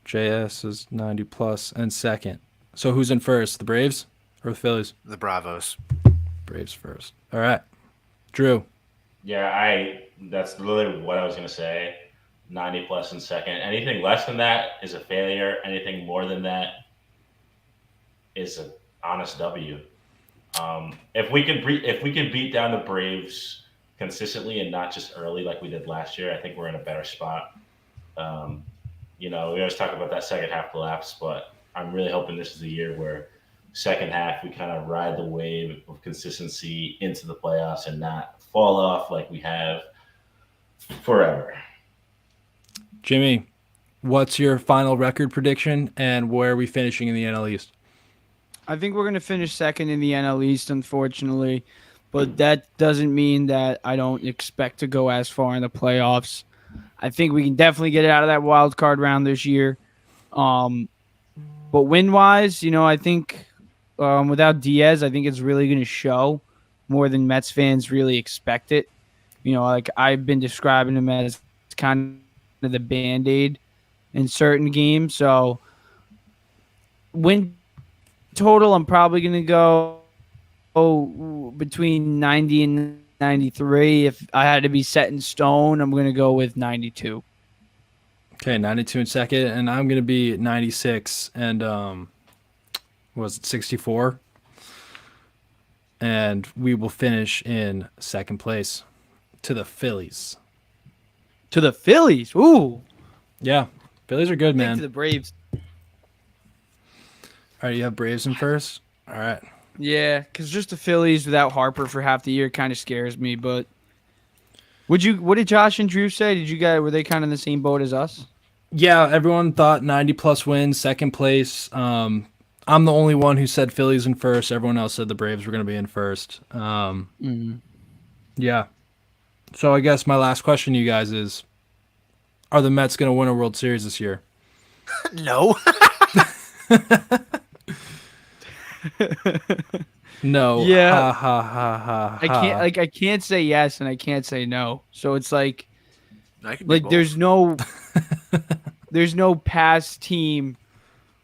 JS is 90 plus and second. So who's in first? The Braves or the Phillies? The Bravos. Braves first. All right. Drew. Yeah, that's literally what I was gonna say. 90 plus in second. Anything less than that is a failure. Anything more than that is an honest W. If we can beat down the Braves consistently and not just early like we did last year, I think we're in a better spot. We always talk about that second half collapse, but I'm really hoping this is the year where second half we kind of ride the wave of consistency into the playoffs and not fall off like we have forever. Jimmy, what's your final record prediction, and where are we finishing in the NL East? I think we're going to finish second in the NL East, unfortunately. But that doesn't mean that I don't expect to go as far in the playoffs. I think we can definitely get out of that wild card round this year. But win-wise, I think without Diaz, I think it's really going to show more than Mets fans really expect it. Like I've been describing him as kind of the Band-Aid in certain games. So win total, I'm probably going to go between 90 and 93. If I had to be set in stone, I'm going to go with 92. Okay, 92 in second, and I'm going to be at 96 and was it 64? And we will finish in second place to the Phillies. To the Phillies. Ooh. Yeah, Phillies are good, To man. the Braves. All All right, you have Braves in first. All right. Yeah, because just the Phillies without Harper for half the year kind of scares me. But what did Josh and Drew say? Were they kind of in the same boat as us? Yeah, everyone thought 90+ wins, second place. I'm the only one who said Phillies in first. Everyone else said the Braves were going to be in first. Yeah. So I guess my last question to you guys is, are the Mets going to win a World Series this year? No. No. Yeah. Ha ha ha ha. I can't say yes and I can't say no. So it's like I can be both. there's no past team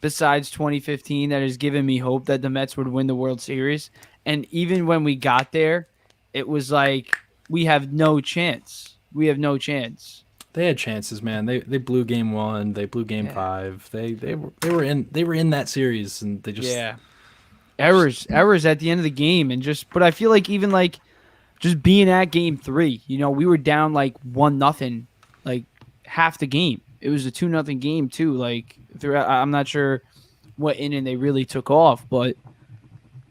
besides 2015 that has given me hope that the Mets would win the World Series. And even when we got there, it was like we have no chance. We have no chance. They had chances, man. They blew game 1. They blew game 5. They were in that series, and they just errors at the end of the game, but I feel like even like just being at game 3, we were down like 1-0, like half the game. It was a 2-0 game too. Like I'm not sure what inning they really took off, but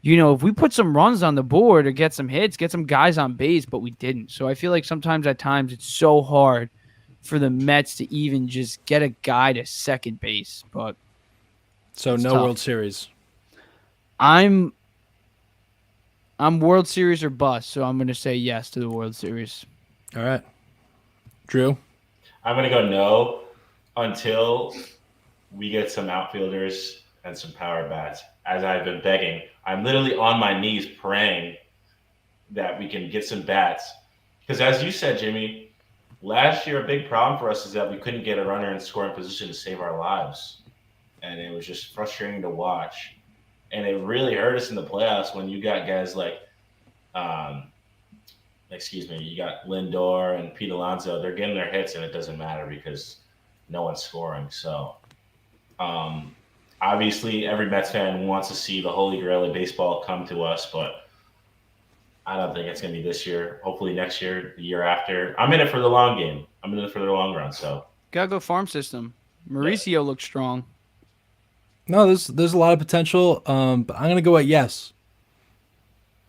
if we put some runs on the board or get some hits, get some guys on base, but we didn't. So I feel like sometimes at times it's so hard for the Mets to even just get a guy to second base. But so no tough. World Series. I'm World Series or bust, so I'm going to say yes to the World Series. All right. Drew? I'm going to go no until we get some outfielders and some power bats, as I've been begging. I'm literally on my knees praying that we can get some bats. Because as you said, Jimmy, last year a big problem for us is that we couldn't get a runner in scoring position to save our lives. And it was just frustrating to watch. And it really hurt us in the playoffs when you got guys like, you got Lindor and Pete Alonso. They're getting their hits, and it doesn't matter because no one's scoring. So, obviously, every Mets fan wants to see the holy grail of baseball come to us, but I don't think it's going to be this year. Hopefully next year, the year after. I'm in it for the long game. I'm in it for the long run. So, gotta go farm system. Mauricio looks strong. No, there's a lot of potential, but I'm gonna go at yes.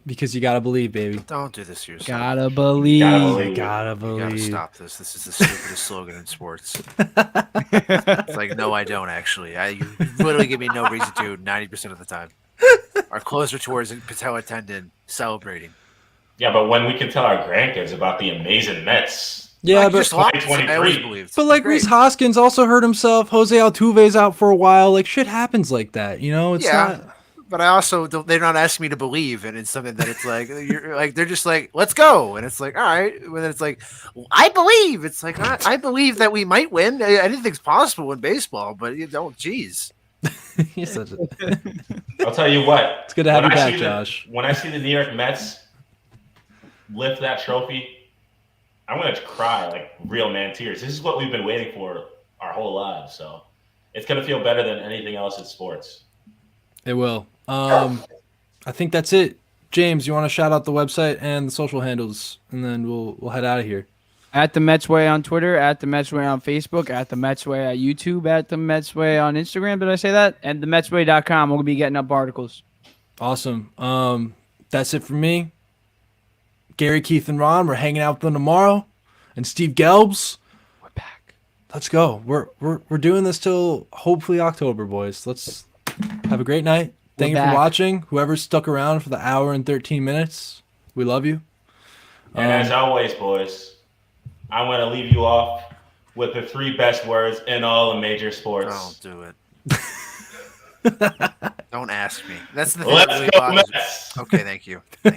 Because you gotta believe, baby. Don't do this to yourself. Gotta believe. You gotta stop this. This is the stupidest slogan in sports. It's like, no, I don't actually. You literally give me no reason to 90% of the time. Our closer towards patella tendon celebrating. Yeah, but when we can tell our grandkids about the amazing Mets. Yeah, Like, but just lost. 2023. I always believed. But like Great. Rhys Hoskins also hurt himself. Jose Altuve's out for a while. Like shit happens like that, It's not. But I also don't. They're not asking me to believe, and it's something that it's like you're like they're just like, let's go, and it's like, all right. When it's like, I believe. It's like I believe that we might win. Anything's possible in baseball, but you don't. Geez. You're such a- I'll tell you what. It's good to have you when I back, see Josh. When I see the New York Mets lift that trophy, I'm going to cry like real man tears. This is what we've been waiting for our whole lives. So it's going to feel better than anything else in sports. It will. I think that's it. James, you want to shout out the website and the social handles, and then we'll head out of here. At the Mets Way on Twitter, at the Mets Way on Facebook, at the Mets Way at YouTube, at the Mets Way on Instagram. Did I say that? And themetsway.com. We'll be getting up articles. Awesome. That's it for me. Gary, Keith, and Ron, we're hanging out with them tomorrow. And Steve Gelbs, We're back. let's go. We're doing this till hopefully October, boys. Let's have a great night. Thank you for back. watching. Whoever stuck around for the hour and 13 minutes, we love you. And as always, boys, I'm going to leave you off with the 3 best words in all of major sports. Don't do it. Don't ask me. That's the thing. that Let's really go bothers me. Mets! Okay, thank you.